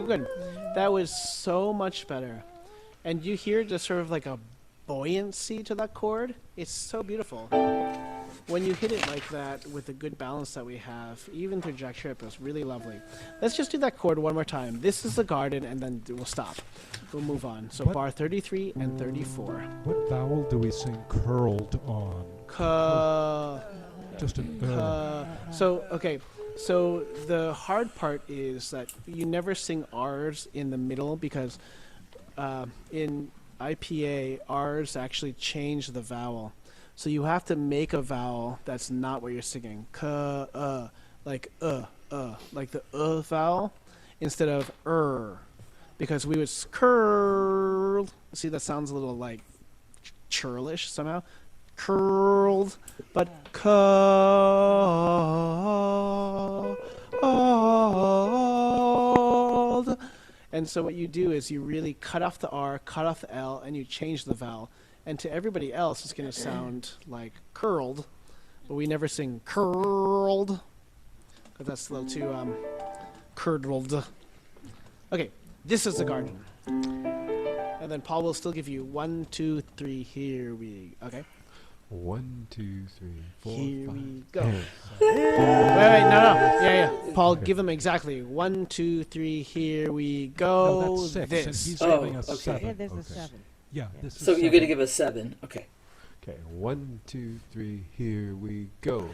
Good. That was so much better. And you hear just sort of like a buoyancy to that chord. It's so beautiful. When you hit it like that with the good balance that we have, even through Jack Tripp, it was really lovely. Let's just do that chord one more time. This is the garden, and then we'll stop. We'll move on. So bar 33 and 34. What vowel do we sing curled on? Just an So, okay. So the hard part is that you never sing R's in the middle because in IPA, R's actually change the vowel. So you have to make a vowel that's not what you're singing. Like the vowel instead of because we would curl. See, that sounds a little like churlish somehow. Curled, but called. And so what you do is you really cut off the R, cut off the L, and you change the vowel. And to everybody else, it's going to sound like curled, but we never sing curled, because that's a little too curdled. Okay, this is the garden. And then Paul will still give you 1, 2, 3, here we, okay? 1, 2, 3, 4, Here 5. we go. Wait, no. Yeah. Paul, give them exactly. 1, 2, 3, here we go. No, that's 6. This. And he's giving us okay. 7. Yeah, there's a 7. Yeah, this is So 7. you're going to give us 7. Okay. Okay, 1, 2, 3, here we go.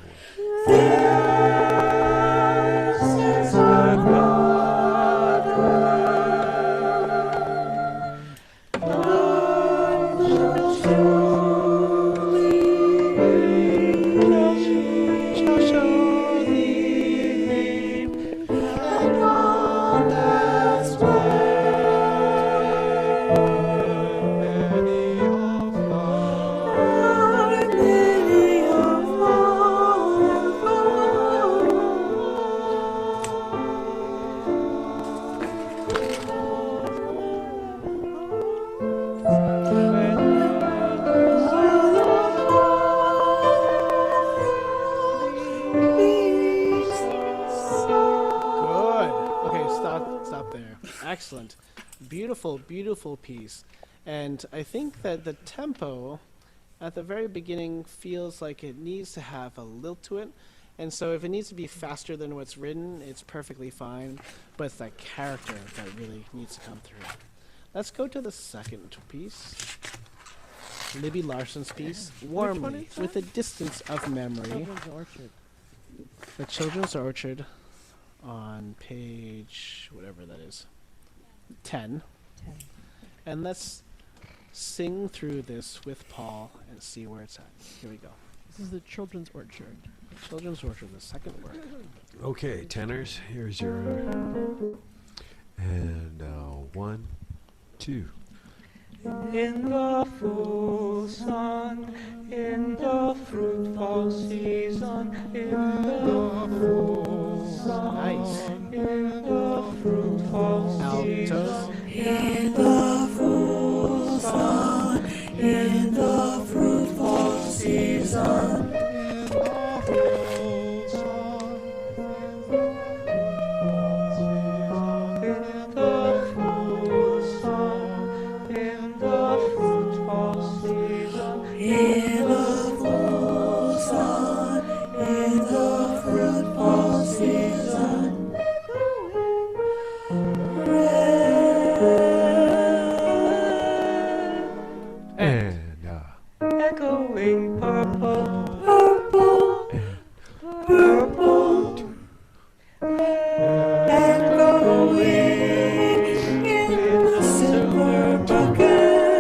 Excellent. Beautiful piece. And I think that the tempo at the very beginning feels like it needs to have a lilt to it. And so if it needs to be faster than what's written, it's perfectly fine. But it's that character that really needs to come through. Let's go to the second piece. Libby Larson's piece, Warmly, with a Distance of Memory. Children's Orchard. The Children's Orchard on page, whatever that is, 10. And let's sing through this with Paul and see where it's at. Here we go. This is the Children's Orchard. Children's Orchard, the second word. Okay, tenors, here's your... And 1, 2. In the full sun, in the fruitful season, in the full sun, Nice. in the fruitful Altos. season, in the full sun, in the fruitful season. Echoing purple, purple, purple, echoing in the silver bucket.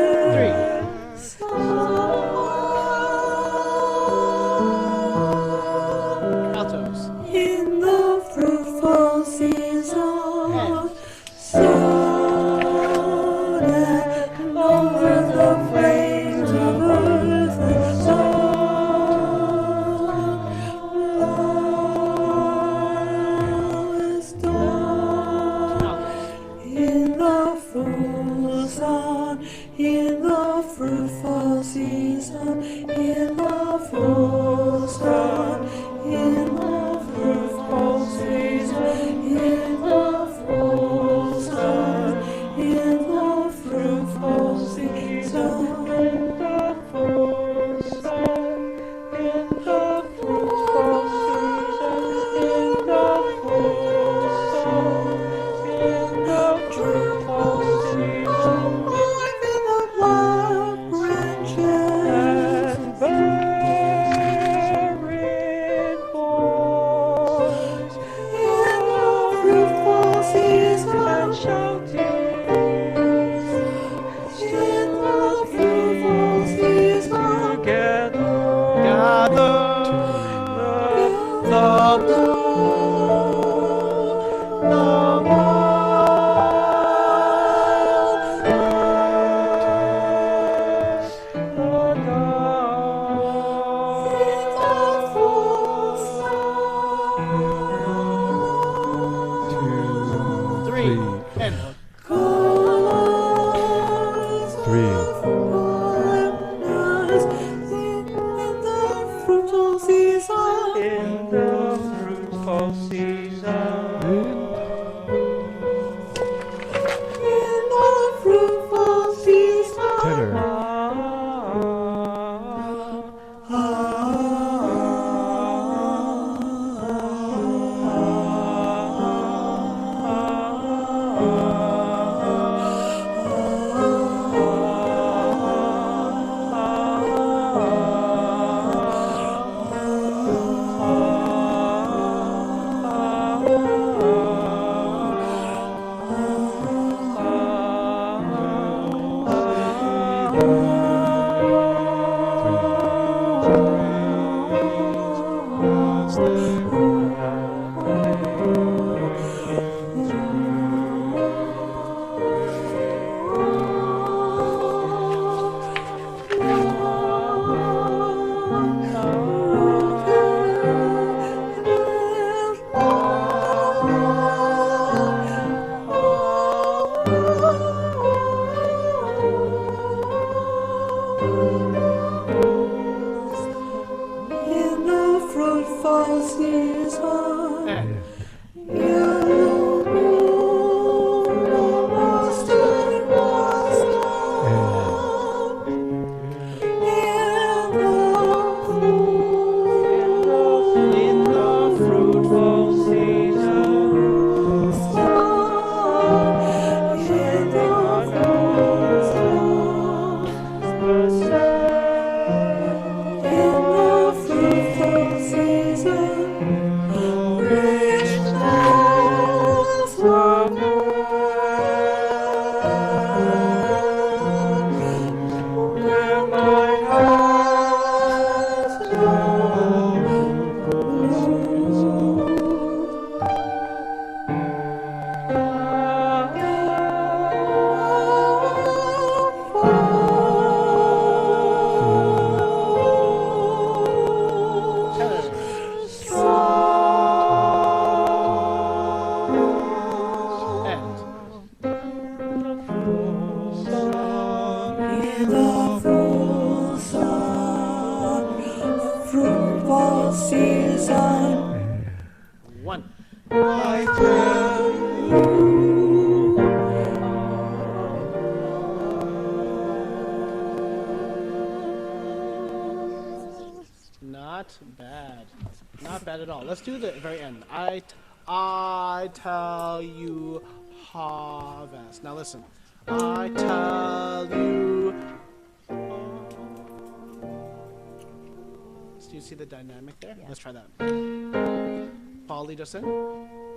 fruitful season. And in the fruitful season. One. I tell you. Not bad. Not bad at all. Let's do the very end. I tell you harvest. Now listen. I tell you. Do you see the dynamic there? Yeah. Let's try that. Paul, lead us in.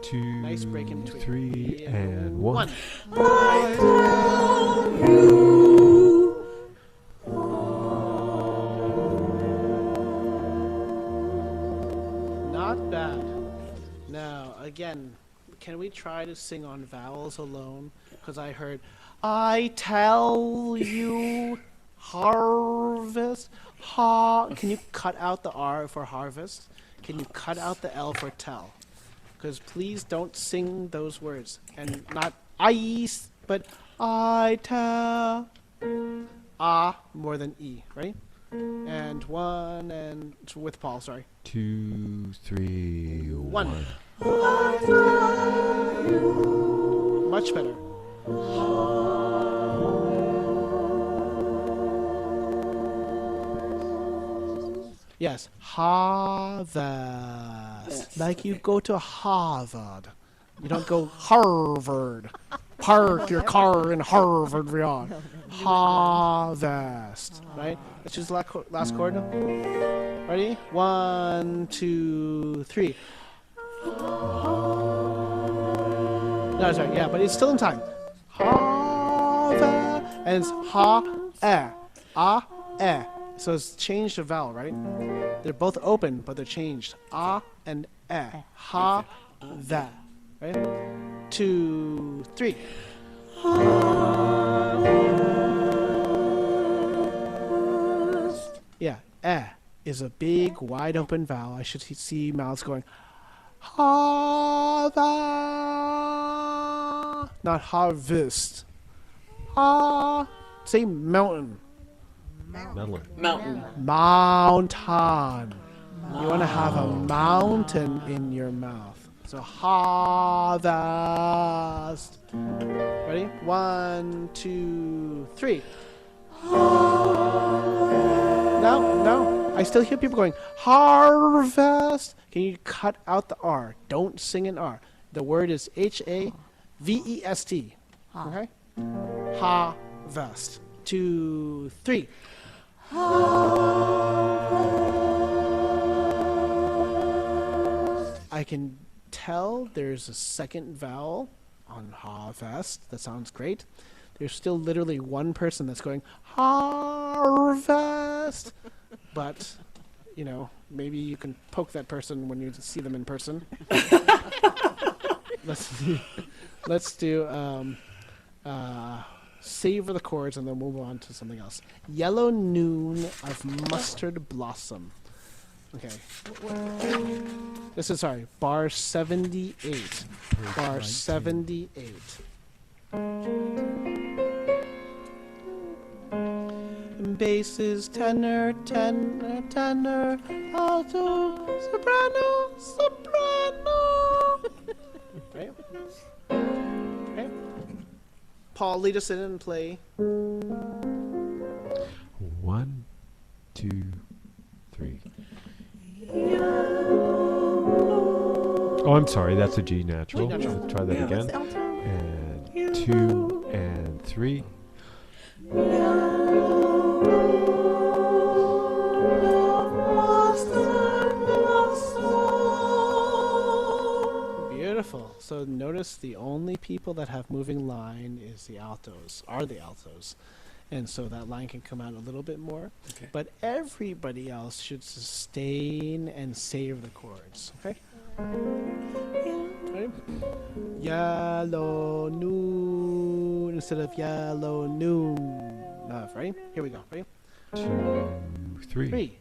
2, nice break in between. 3, and 1. I tell you. Not bad. Now, again, can we try to sing on vowels alone? Because I heard, I tell you harvest. Can you cut out the R for harvest? Can you cut out the L for tell? Because please don't sing those words. And not ice, but I tell. Ah, more than E, right? And 1, and with Paul, sorry. 2, 3, 1. Much better. Yes, harvest. Yes. Like you go to Harvard. You don't go Harvard. Park your car in Harvard, Rion. Harvest. Right? Let's choose the last chord now. Ready? 1, 2, 3. No, sorry. Yeah, but it's still in time. Harvest. And it's ha-eh. Ah-eh. So it's changed the vowel, right? They're both open, but they're changed. Ah and eh. Ha, that. Right? 2, 3. Yeah, eh is a big, wide open vowel. I should see mouths going. Harvest. Not harvest. Say mountain. Mountain. Mountain. You want to have a mountain in your mouth. So harvest. Ready? 1, 2, 3. No. I still hear people going, harvest. Can you cut out the R? Don't sing an R. The word is H-A-V-E-S-T. Okay? Harvest. 2, 3. I can tell there's a second vowel on harvest. That sounds great. There's still literally one person that's going harvest. But, you know, maybe you can poke that person when you see them in person. Let's do savor the chords and then move on to something else. Yellow Noon of Mustard Blossom. Okay. This is, sorry, bar 78. Bar 78. basses, tenor, tenor, tenor, alto, soprano, soprano. Right? Right? Paul, lead us in and play. 1, 2, 3. Oh, I'm sorry. That's a G natural. G natural. Let's try that again. And 2 and 3. Beautiful. So notice the only people that have moving line is the altos, and so that line can come out a little bit more. Okay. But everybody else should sustain and save the chords. Okay. Ready? Yellow noon instead of yellow noon. Ready? Here we go. Ready? 2, 3. 3.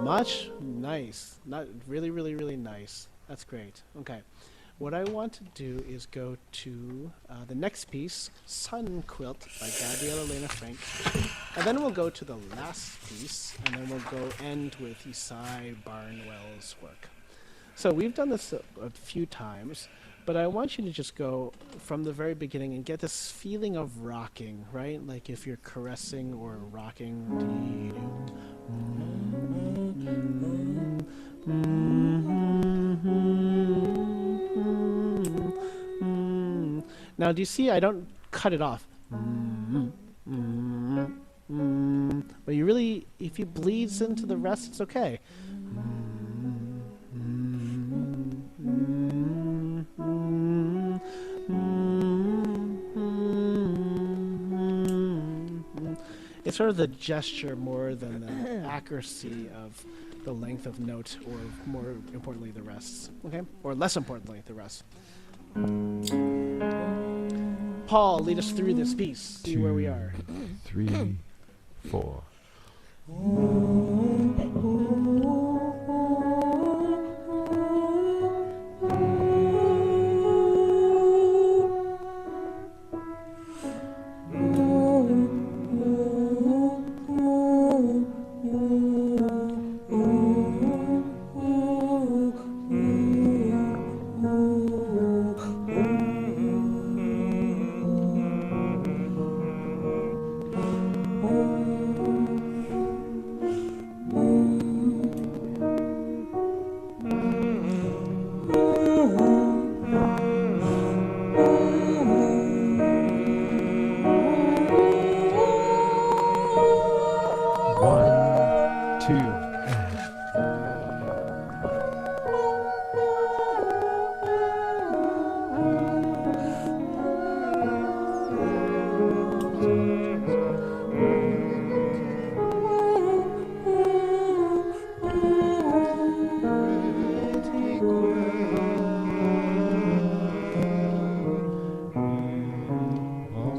Much nice. Not really, really, really nice. That's great. Okay. What I want to do is go to the next piece, Sun Quilt by Gabriela Elena Frank. And then we'll go to the last piece, and then we'll go end with Isai Barnwell's work. So we've done this a few times, but I want you to just go from the very beginning and get this feeling of rocking, right? Like if you're caressing or rocking. Now, do you see? I don't cut it off. But you really, if it bleeds into the rest, it's okay. It's sort of the gesture more than the accuracy of the length of note, or more importantly, the rest. Okay? Or less importantly, the rest. Paul, lead us through this piece. See where we are. 3, 4.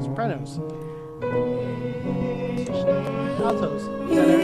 Sopranos. Altos. Tenor.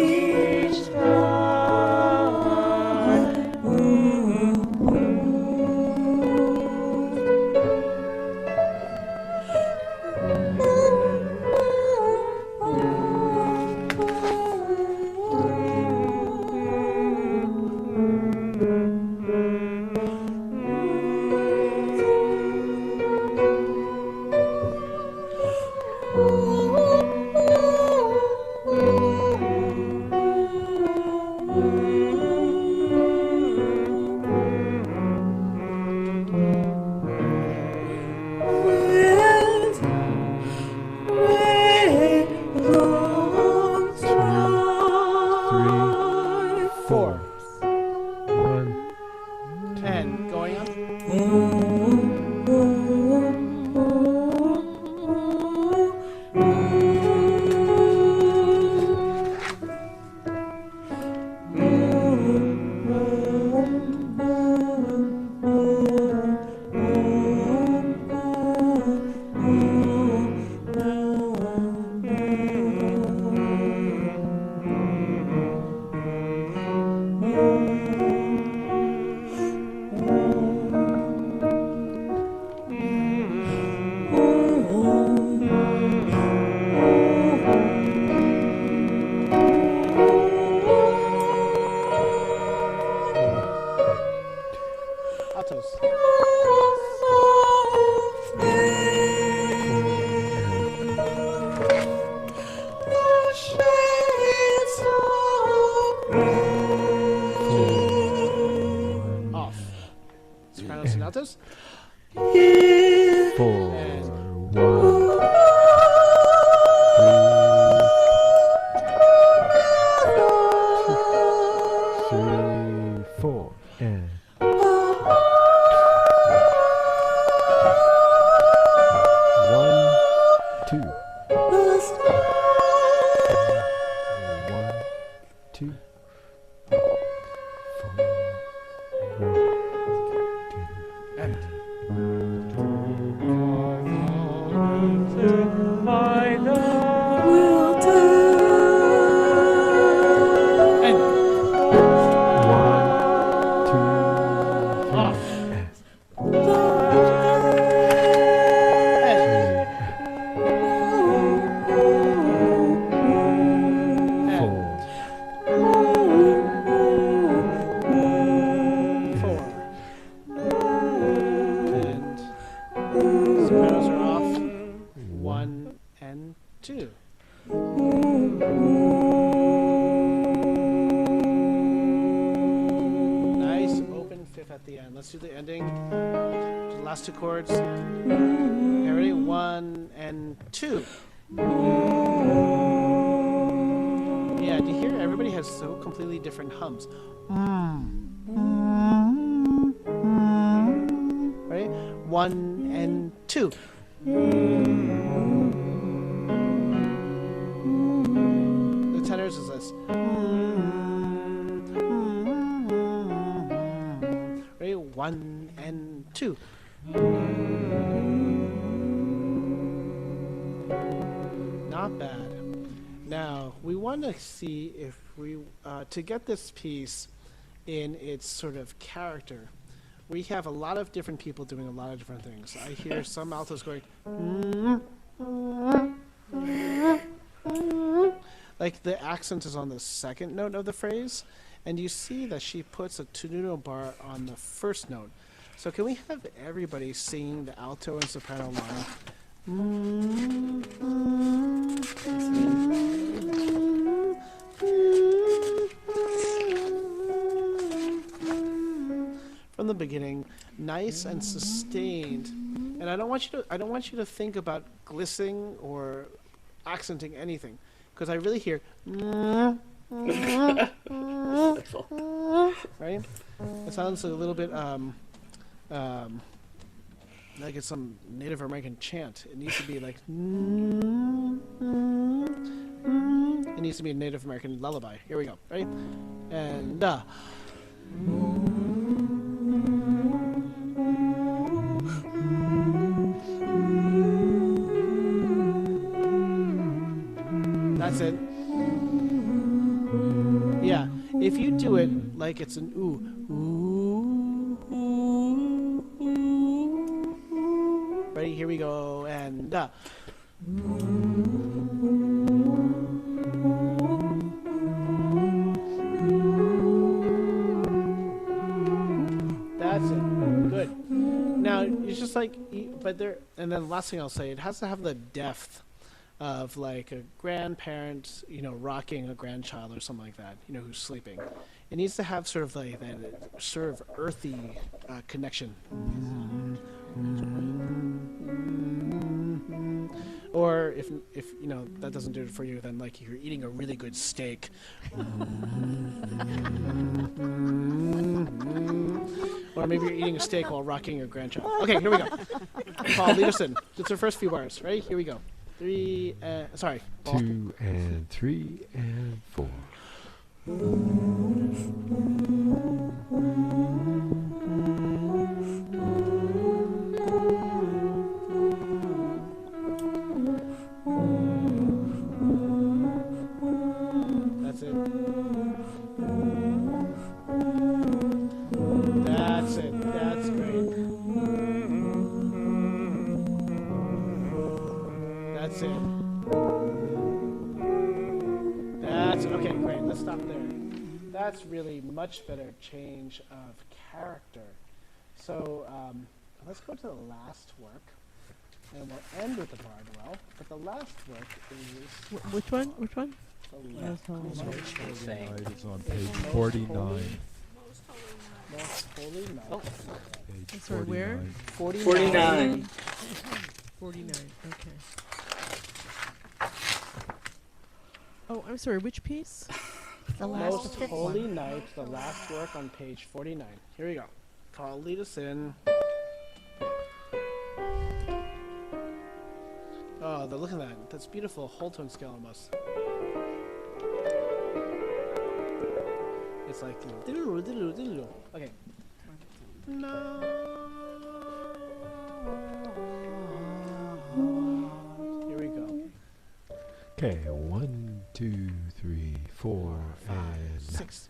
two chords. Okay, ready? 1 and 2. Yeah, do you hear? Everybody has so completely different hums. Ready? 1 and 2. The tenors is this. Ready? 1 and 2. Not bad. Now, we want to see if we, to get this piece in its sort of character, we have a lot of different people doing a lot of different things. I hear some altos going, like the accent is on the second note of the phrase, and you see that she puts a tenuto bar on the first note. So can we have everybody singing the alto and soprano line? From the beginning, nice and sustained. And I don't want you to think about glissing or accenting anything, because I really hear right? It sounds a little bit like it's some Native American chant. It needs to be like it needs to be a Native American lullaby. Here we go. Ready? And that's it. Yeah, if you do it like it's an ooh, ooh, ooh, ooh. Ready? Here we go. And that's it. Good. Now it's just like, but there. And then the last thing I'll say, it has to have the depth of like a grandparent, you know, rocking a grandchild or something like that, you know, who's sleeping. It needs to have sort of like that sort of earthy connection. Or if you know that doesn't do it for you, then like you're eating a really good steak. Or maybe you're eating a steak while rocking your grandchild. Okay, here we go. Paul, lead us in. It's our first few bars. Ready? Here we go. 3 and sorry. 2 and 3 and 4. That's it. That's it. That's great. That's it. That's okay, great. Let's stop there. That's really much better change of character. So let's go to the last work, and we'll end with the Bardwell. But the last work is Which one? Which one? It's on page 49. Most Holy Night. Oh. Page Sorry, where? 49. 49. Okay. Oh, I'm sorry. Which piece? The last, Most the fifth Holy one. Night, the last work on page 49. Here we go. Carl, lead us in. Oh, look at that. That's beautiful whole tone scale almost. It's like, diddle, diddle, diddle. Okay. No. Here we go. Okay, 1, 2, 3, 4, 5, and 6.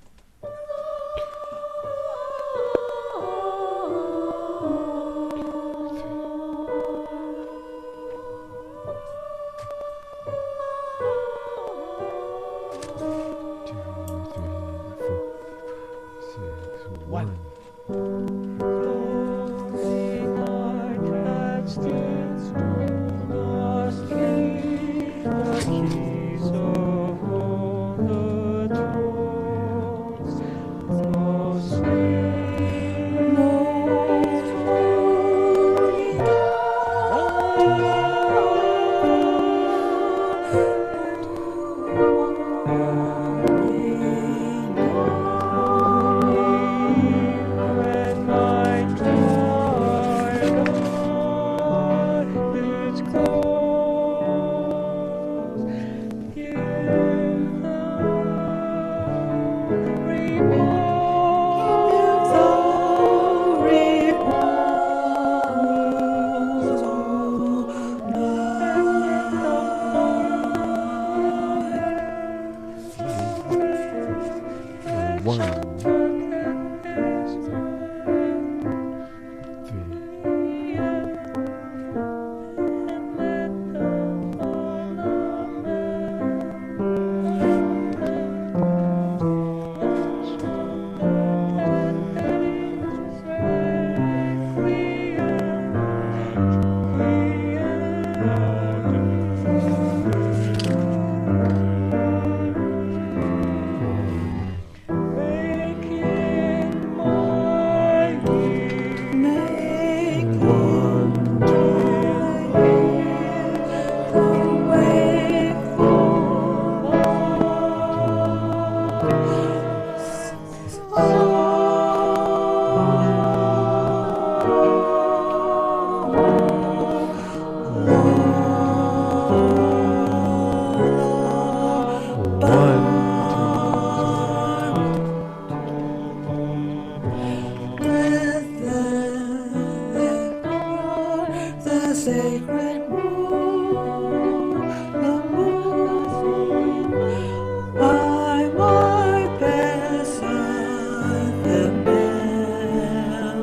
sacred moon, the moon by my bedside, the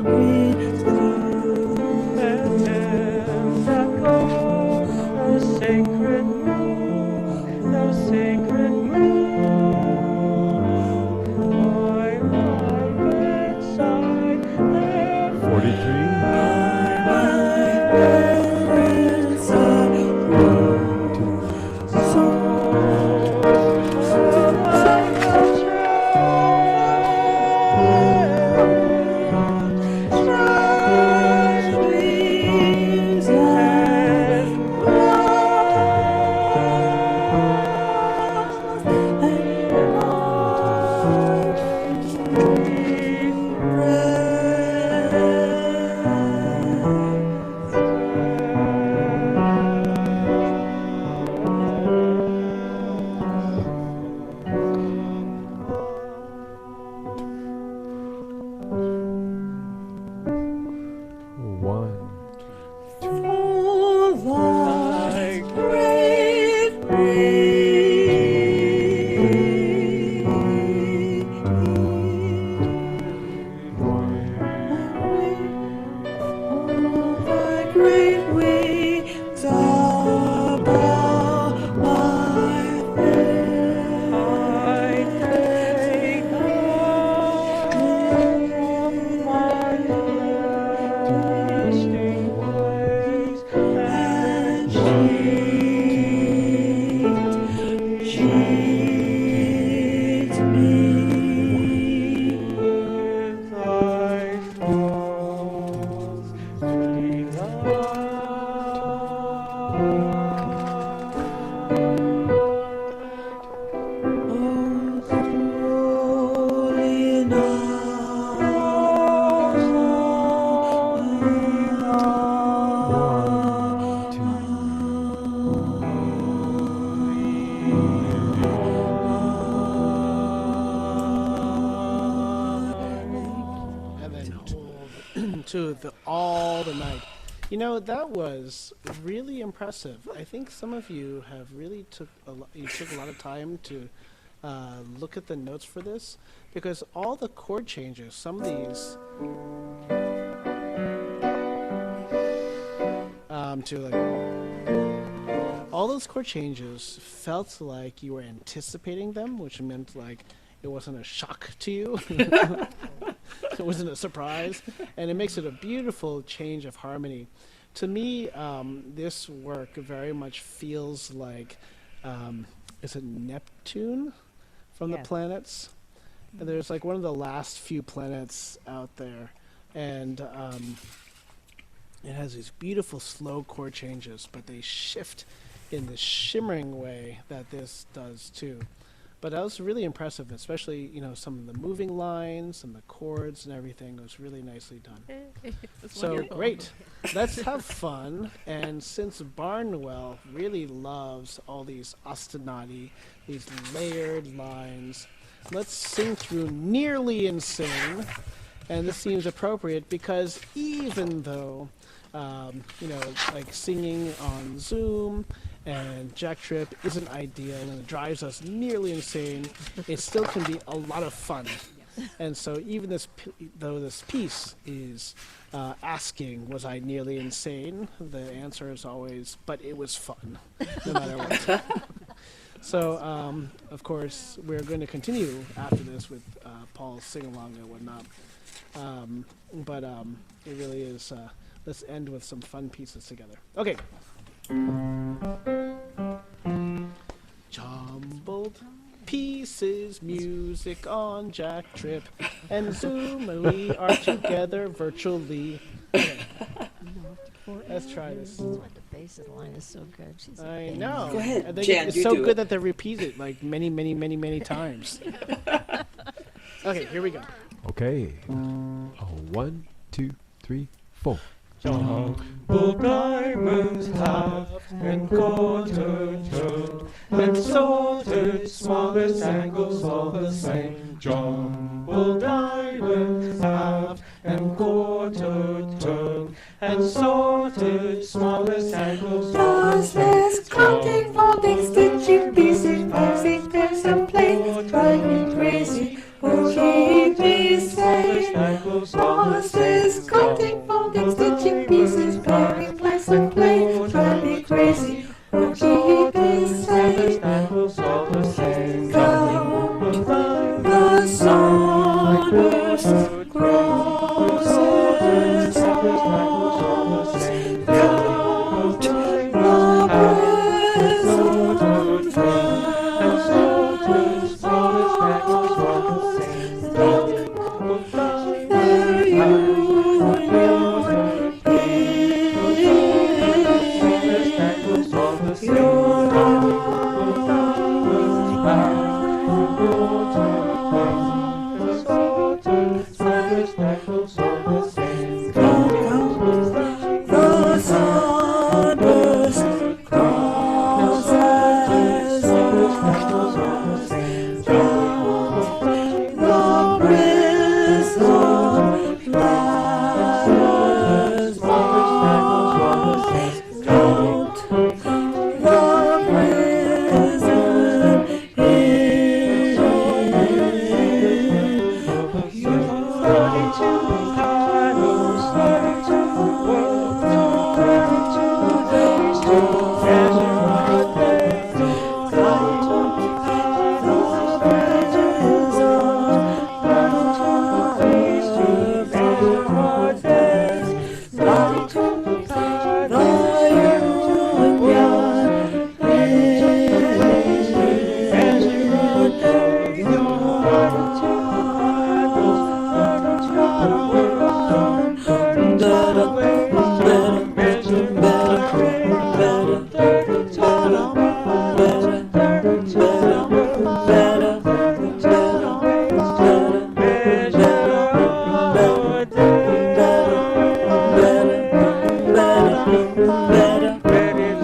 memories blue. And echo the sacred moon, the sacred moon by my bedside, there 43. To the all the night. You know, that was really impressive. I think some of you have really took a lot of time to look at the notes for this, because all the chord changes, some of these all those chord changes felt like you were anticipating them, which meant like it wasn't a shock to you. It wasn't a surprise, and it makes it a beautiful change of harmony. To me, this work very much feels like, is it Neptune from the planets? And there's like one of the last few planets out there, and it has these beautiful slow chord changes, but they shift in the shimmering way that this does too. But that was really impressive, especially, you know, some of the moving lines and the chords and everything was really nicely done. So wonderful. Great. Let's have fun. And since Barnwell really loves all these ostinati, these layered lines, let's sing through Nearly Insane. And this seems appropriate because even though, you know, like singing on Zoom and Jack Trip isn't ideal and it drives us nearly insane, it still can be a lot of fun. And so even though this piece is asking, was I nearly insane? The answer is always, but it was fun, no matter what. So, of course, we're going to continue after this with Paul's sing-along and whatnot. But it really is, let's end with some fun pieces together. Okay. Jumbled pieces, music on Jack Trip, and Zoom, and we are together virtually. Okay. Let's try this. That's why the bass line is so good. She's I know. Go ahead, I think Jan, it's you so do good it. that they repeat it like many, many, many, many times. Okay, here we go. Okay. 1, 2, 3, 4. Jumbled diamonds half and quarter turned, and sorted smallest angles all the same. Jumbled diamonds half and quarter turned, and sorted smallest ankles, smallest, counting, folding, stitching, piecing, passing, pairs and planes, drive me crazy, oh keep me safe. Smallest, counting, folding, stitching, pieces, pairing, place and planes, drive me crazy, oh keep me safe. Count the sunburst crosses, count the present their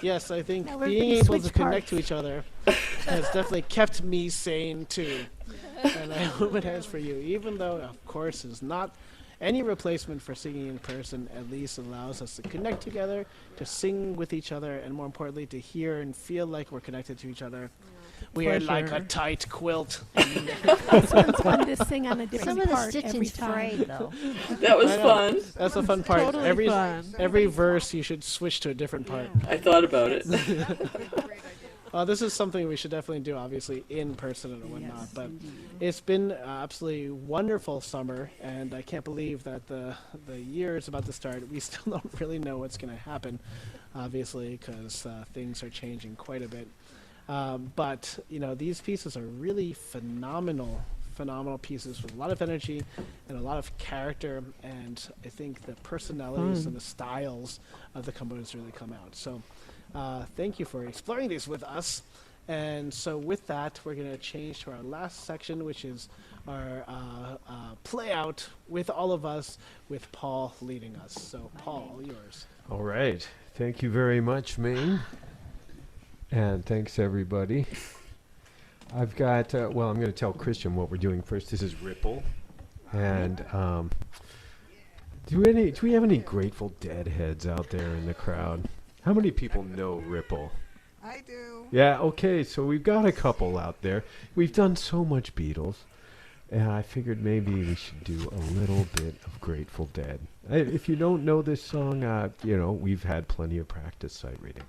Yes, I think Now we're being gonna able switch to connect parts. to each other has definitely kept me sane too. And I hope it has for you, even though, of course, is not any replacement for singing in person. At least allows us to connect together, to sing with each other, and more importantly, to hear and feel like we're connected to each other. We are like a Pleasure. tight quilt. It's fun to sing on a different Some of the part every stitching's time. frayed, though. That was I know. fun. That's the fun part. Totally every fun. every verse you should switch to a different part. I thought about it. This is something we should definitely do, obviously, in person and whatnot. But it's been absolutely wonderful summer, and I can't believe that the year is about to start. We still don't really know what's going to happen, obviously, because things are changing quite a bit. But you know, these pieces are really phenomenal pieces with a lot of energy and a lot of character, and I think the personalities and the styles of the composers really come out. So thank you for exploring these with us. And so with that, we're going to change to our last section, which is our play out with all of us, with Paul leading us. So Paul, yours. All right. Thank you very much, Ming. And thanks, everybody. I've got, well, I'm going to tell Christian what we're doing first. This is Ripple. And do we have any Grateful Dead heads out there in the crowd? How many people know Ripple? I do. Yeah, okay, so we've got a couple out there. We've done so much Beatles, and I figured maybe we should do a little bit of Grateful Dead. If you don't know this song, you know, we've had plenty of practice sight reading.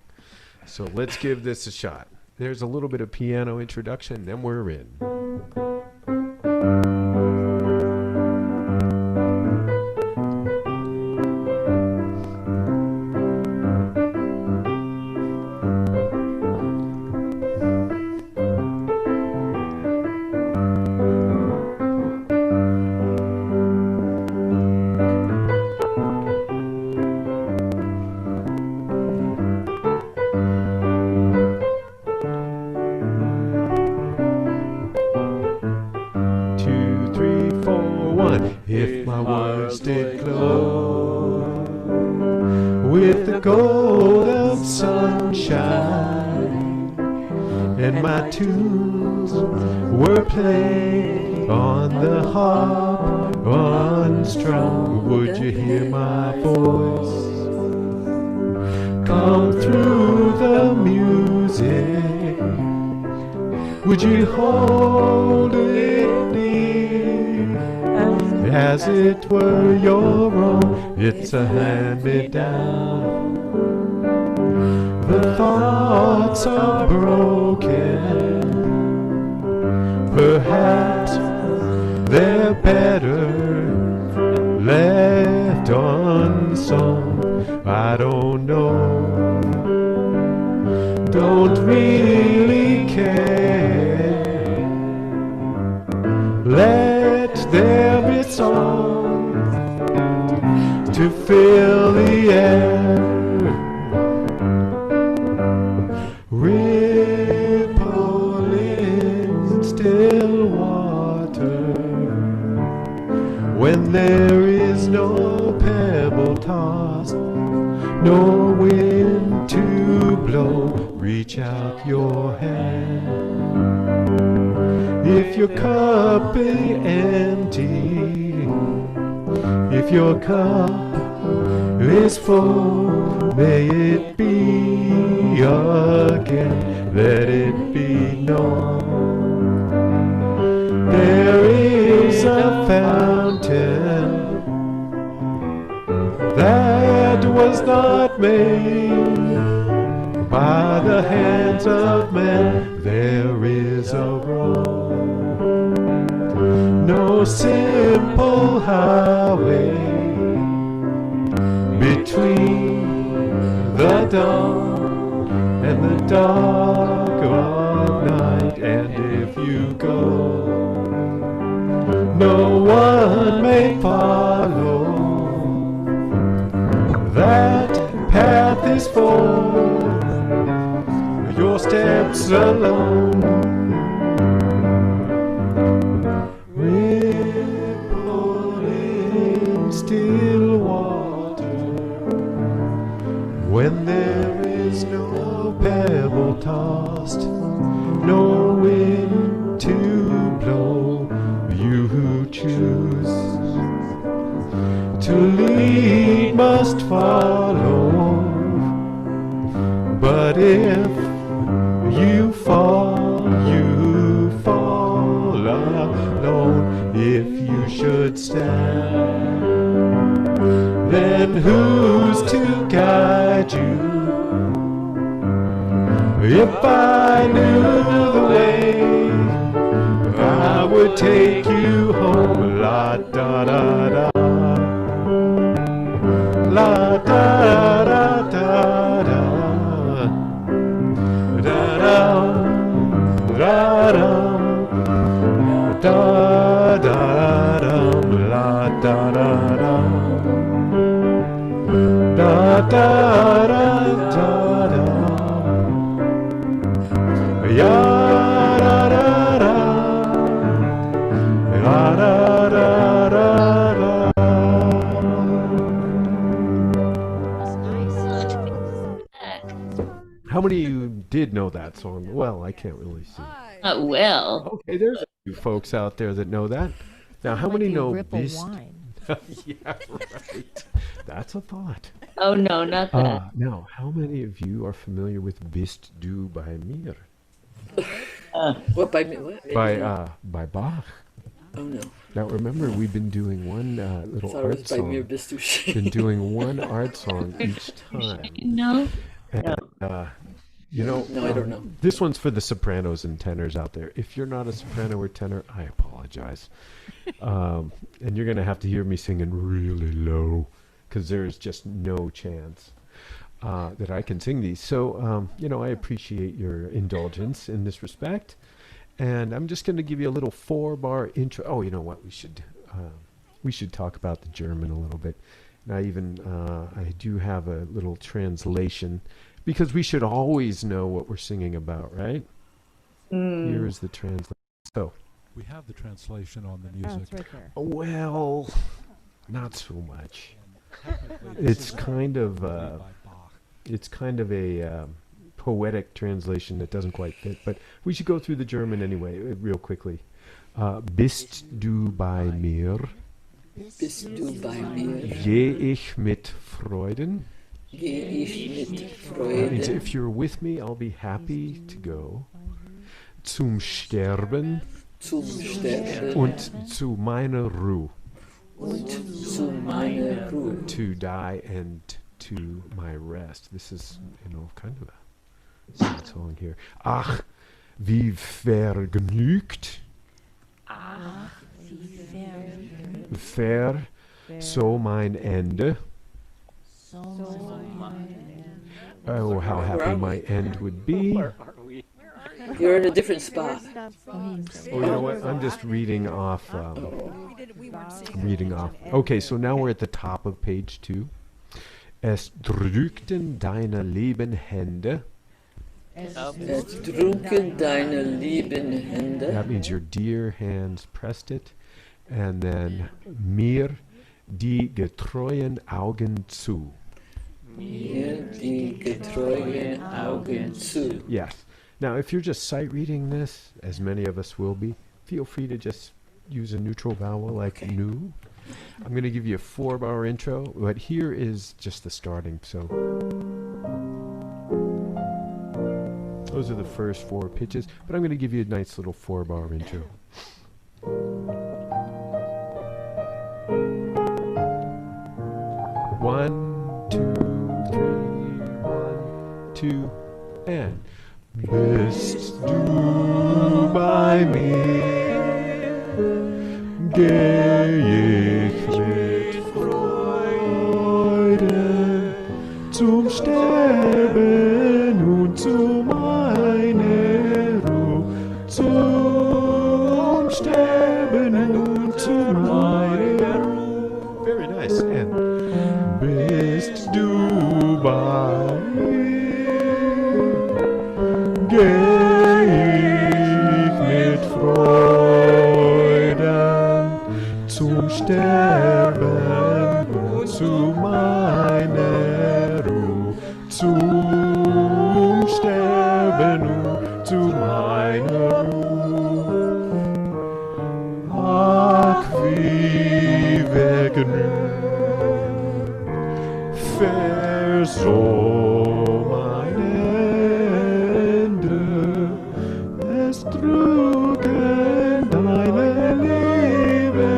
So let's give this a shot. There's a little bit of piano introduction, then we're in. my words did glow with the gold of sunshine, and my tunes were played on the harp unstrung. Would you hear my voice come through the music? Would you hold it near as it were your own? It's a hand-me-down. The thoughts are broken, perhaps they're better left unsung. I don't know, don't really care. Let there be song to fill the air. Ripple in still water when there is no pebble tossed, no wind to blow. Reach out your hand. If your cup be empty, if your cup is full, may it be again. Let it be known there is a fountain that was not made by the hands of men. There is a road, no simple highway between the dawn and the dark of night. And if you go, no one may follow. That path is for your steps alone. Ripple in still water when there is no pebble tossed, no wind to blow. You who choose to lead must follow. But if you fall alone. If you should stand, then who's to guide you? If I knew the way, I would take you home. La da da da, la da da da da, da da da da, da da da, la da da da, da da da da da, ya da da da, ya da da da da. How many of you did know that song? Well, I can't really see. Well. Okay, there's a few folks out there that know that. Now, how many know Beast? Yeah, right. That's a thought. Oh, no, not that. Now, how many of you are familiar with Bist du bei mir? What by me? What? By Bach. Oh no. Now remember, we've been doing one little art song. Been doing one art song each time. No. And, you know, no, I don't know. This one's for the sopranos and tenors out there. If you're not a soprano or tenor, I apologize. And you're going to have to hear me singing really low because there is just no chance that I can sing these. So, you know, I appreciate your indulgence in this respect. And I'm just going to give you a little 4-bar intro. Oh, you know what? We should talk about the German a little bit. And I do have a little translation because we should always know what we're singing about, right? Here is the translation. So we have the translation on the music. Well, not so much. It's kind of a poetic translation that doesn't quite fit, but we should go through the German anyway, real quickly. Bist du bei mir? Bist du bei mir? Geh ich mit Freuden? Geh ich mit That means Freude if you're with me, I'll be happy to go. Zum Sterben zum Sterben und zu meiner Ruhe. und zu meiner Ruhe. To die and to my rest. This is, kind of a sad song here. Ach, wie vergnügt. Ver, so mein Ende. Oh, how happy my end would be. Where are we? You're in a different spot. Oh, you know what? I'm just reading off. Reading off. Okay, so now we're at the top of page 2. Es drückten deine lieben Hände. Es drücken deine lieben Hände. That means your dear hands pressed it. And then mir die getreuen Augen zu. Mir die getreuen Augen zu. Yes. Now, if you're just sight reading this, as many of us will be, feel free to just use a neutral vowel like nu. I'm going to give you a 4-bar intro, but here is just the starting. So those are the first 4 pitches, but I'm going to give you a nice little 4-bar intro. 1, 2, 3, 1, 2, and bist du bei mir, geh ich mit Freude zum Sterben und zu meiner Ruhe, zum Sterben und zu meiner Ruhe. Very nice. And bist du bei mir, geh ich mit Freuden zum Sterben und zu meiner Ruhe, zum Sterben und zu meiner Ruhe. Ach, wie vergnügt, verso mein Ende, es drücken deine liebe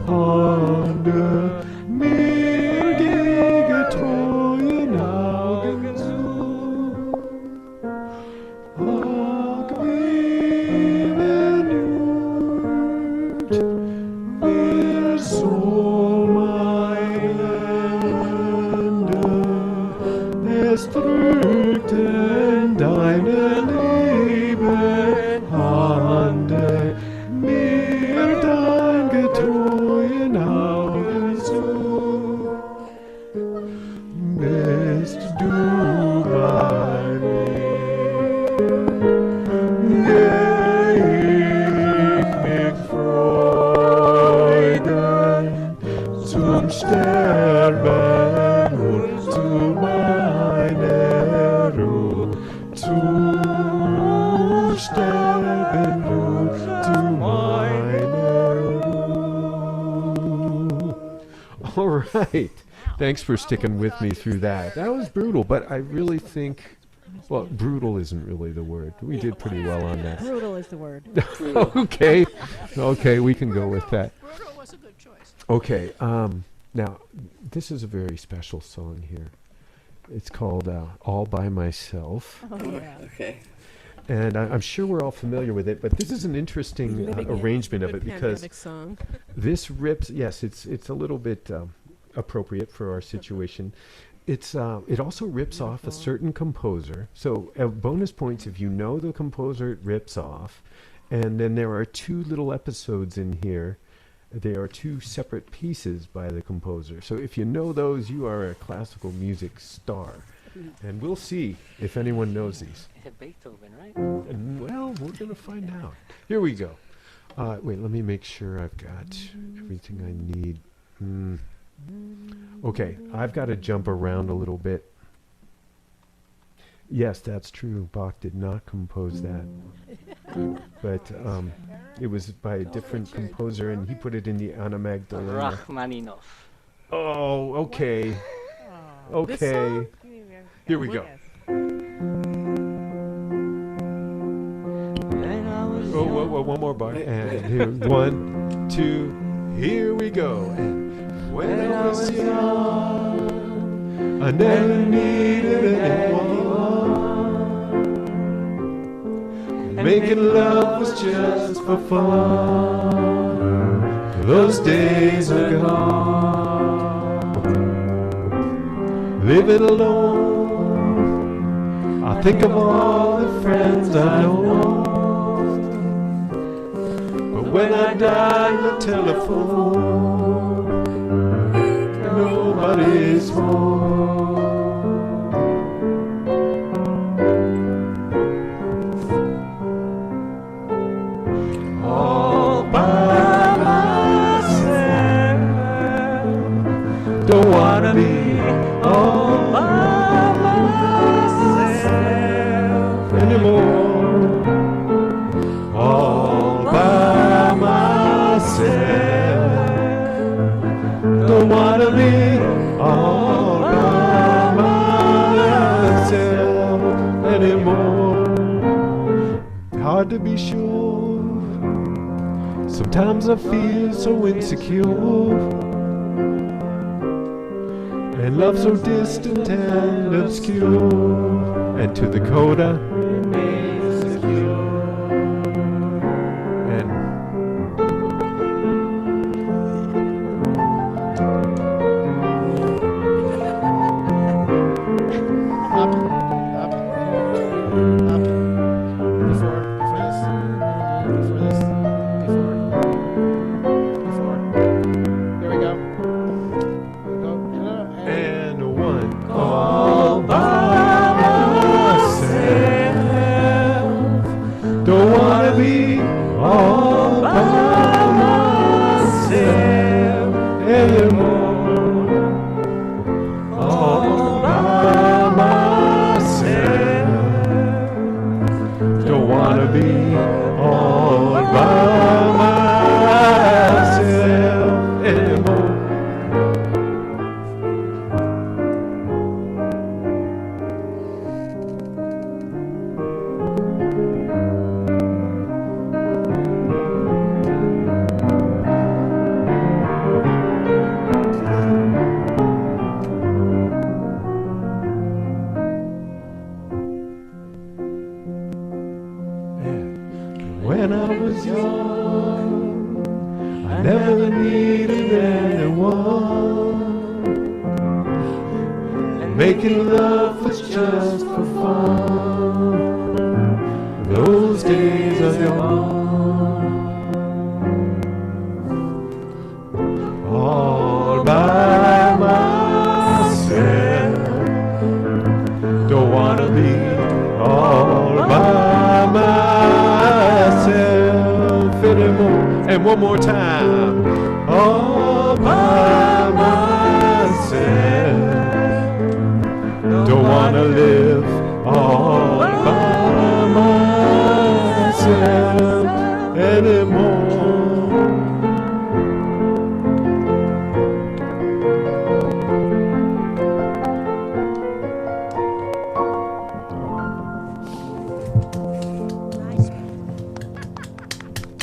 Hände, mir die getreuen Augen zu. Ach, wie vergnügt, verso mein Ende, es drückten deine liebe Hände, mir dein getreuen Augen zu. Bist du bei mir, geh ich mit Freuden zum Sterben und zu meiner Ruhe, zum Sterben und zu meiner Ruhe. All right. Thanks for sticking with me through that. That was brutal, but I really think, well, brutal isn't really the word. We did pretty well on that. Brutal is the word. Okay. Okay, we can go with that. Brutal was a good choice. Okay. Now, this is a very special song here. It's called All By Myself. Oh, yeah. Okay. And I'm sure we're all familiar with it, but this is an interesting arrangement of it because song. this rips, yes, it's a little bit appropriate for our situation. It also rips off a certain composer. So bonus points if you know the composer it rips off. And then there are 2 little episodes in here. They are 2 separate pieces by the composer. So if you know those, you are a classical music star. And we'll see if anyone knows these. Is it Beethoven, right? And, well, we're going to find out. Here we go. Wait, let me make sure I've got everything I need. Okay, I've got to jump around a little bit. Yes, that's true. Bach did not compose that. But it was by a different composer, and he put it in the Anna Magdalena. Rachmaninoff. Oh, okay. Okay. Here we go. Oh, one more bar. And here, 1, 2, here we go. And when I was young, I never needed anyone. Making love was just for fun. Those days are gone. Living alone, I think of all the friends I know. But when I dial the telephone, nobody's home. All by myself, don't wanna be all by myself anymore. All by myself, don't wanna be all by myself anymore. Hard to be sure. Sometimes I feel so insecure, and love so distant and obscure, and to the coda remains secure. When I was young, I never needed anyone. And making love was just for fun. Those days are gone. All by myself, don't wanna be all by myself anymore. And one more time, all by myself, don't wanna live all by myself anymore.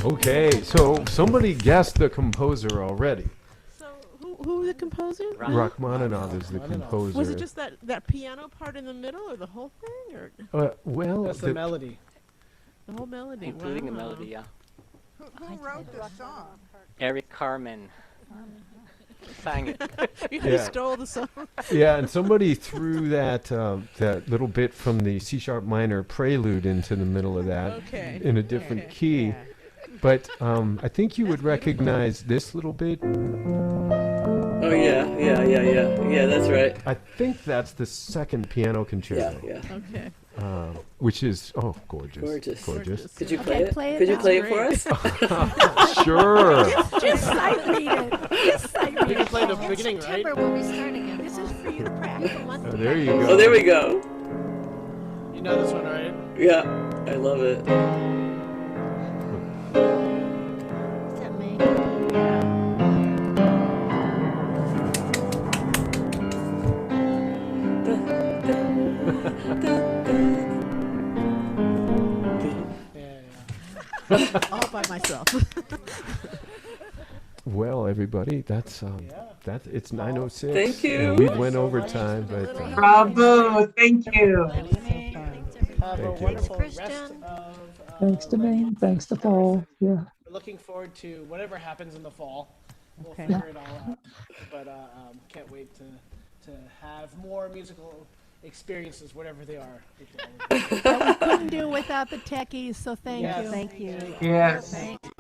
Okay, so somebody guessed the composer already. So who was the composer? Rachmaninoff is the composer. Was it just that piano part in the middle, or the whole thing, or? Well, that's the melody. The whole melody, including the melody, yeah. Who wrote the song? Eric Carmen sang it. You stole the song. Yeah, and somebody threw that that little bit from the C sharp minor prelude into the middle of that in a different key. Yeah. But I think you would recognize this little bit. Oh yeah, that's right. I think that's the second piano concerto. Yeah. Okay. which is gorgeous. Gorgeous. Could you Okay, play it? Could you play it for us? Sure. Just sight read it. Just sight read You can it. play the beginning, right? September we'll be starting it. This is for you to practice. A month Oh, to there you practice. go. Oh, there we go. You know this one, right? Yeah, I love it. Is that me? All by myself. Well, everybody, that's it's 9:06. Thank you. And we went over time, but Bravo, thank you. Have a wonderful rest of. Thanks to Maine, thanks to Paul, yeah. We're looking forward to whatever happens in the fall. We'll Okay. figure it all out. But can't wait to have more musical experiences, whatever they are. But we couldn't do without the techies, so thank Yes. you. Thank you. Yes.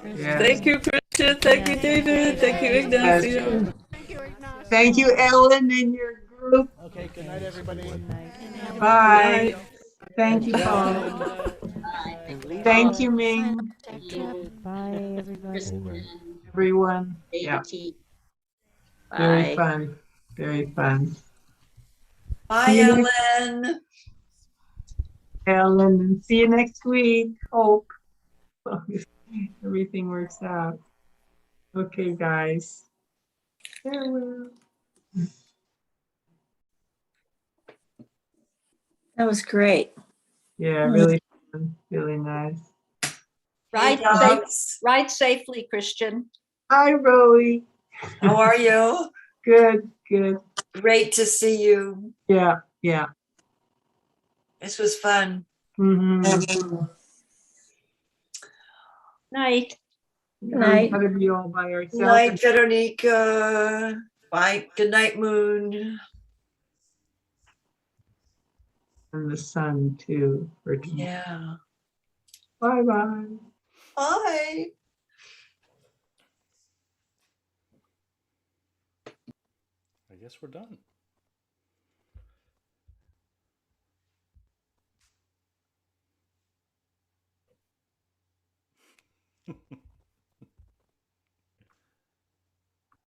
Yes. Thank you, Christian. Thank you, David. Thank you, Ignacio. Thank you, Ignacio. Thank you, Ellen, and your group. Okay, good night, everybody. Bye. Thank you, Paul. And Lisa, Thank you, Ming, Bye, everybody. everyone. Yeah, very fun, very fun. Bye, See you Ellen. Ellen, and see you next week. Hope everything works out. Okay, guys. Farewell. That was great. Yeah, really fun, really nice. Ride safely, Christian. Hi, Roey. How are you? Good, good. Great to see you. Yeah, yeah. This was fun. Mm-hmm. Night. Night. Gotta be all by ourselves. Night, Veronica. Bye. Good night, Moon. And the sun too. For tonight. Yeah. Bye bye. Bye. I guess we're done.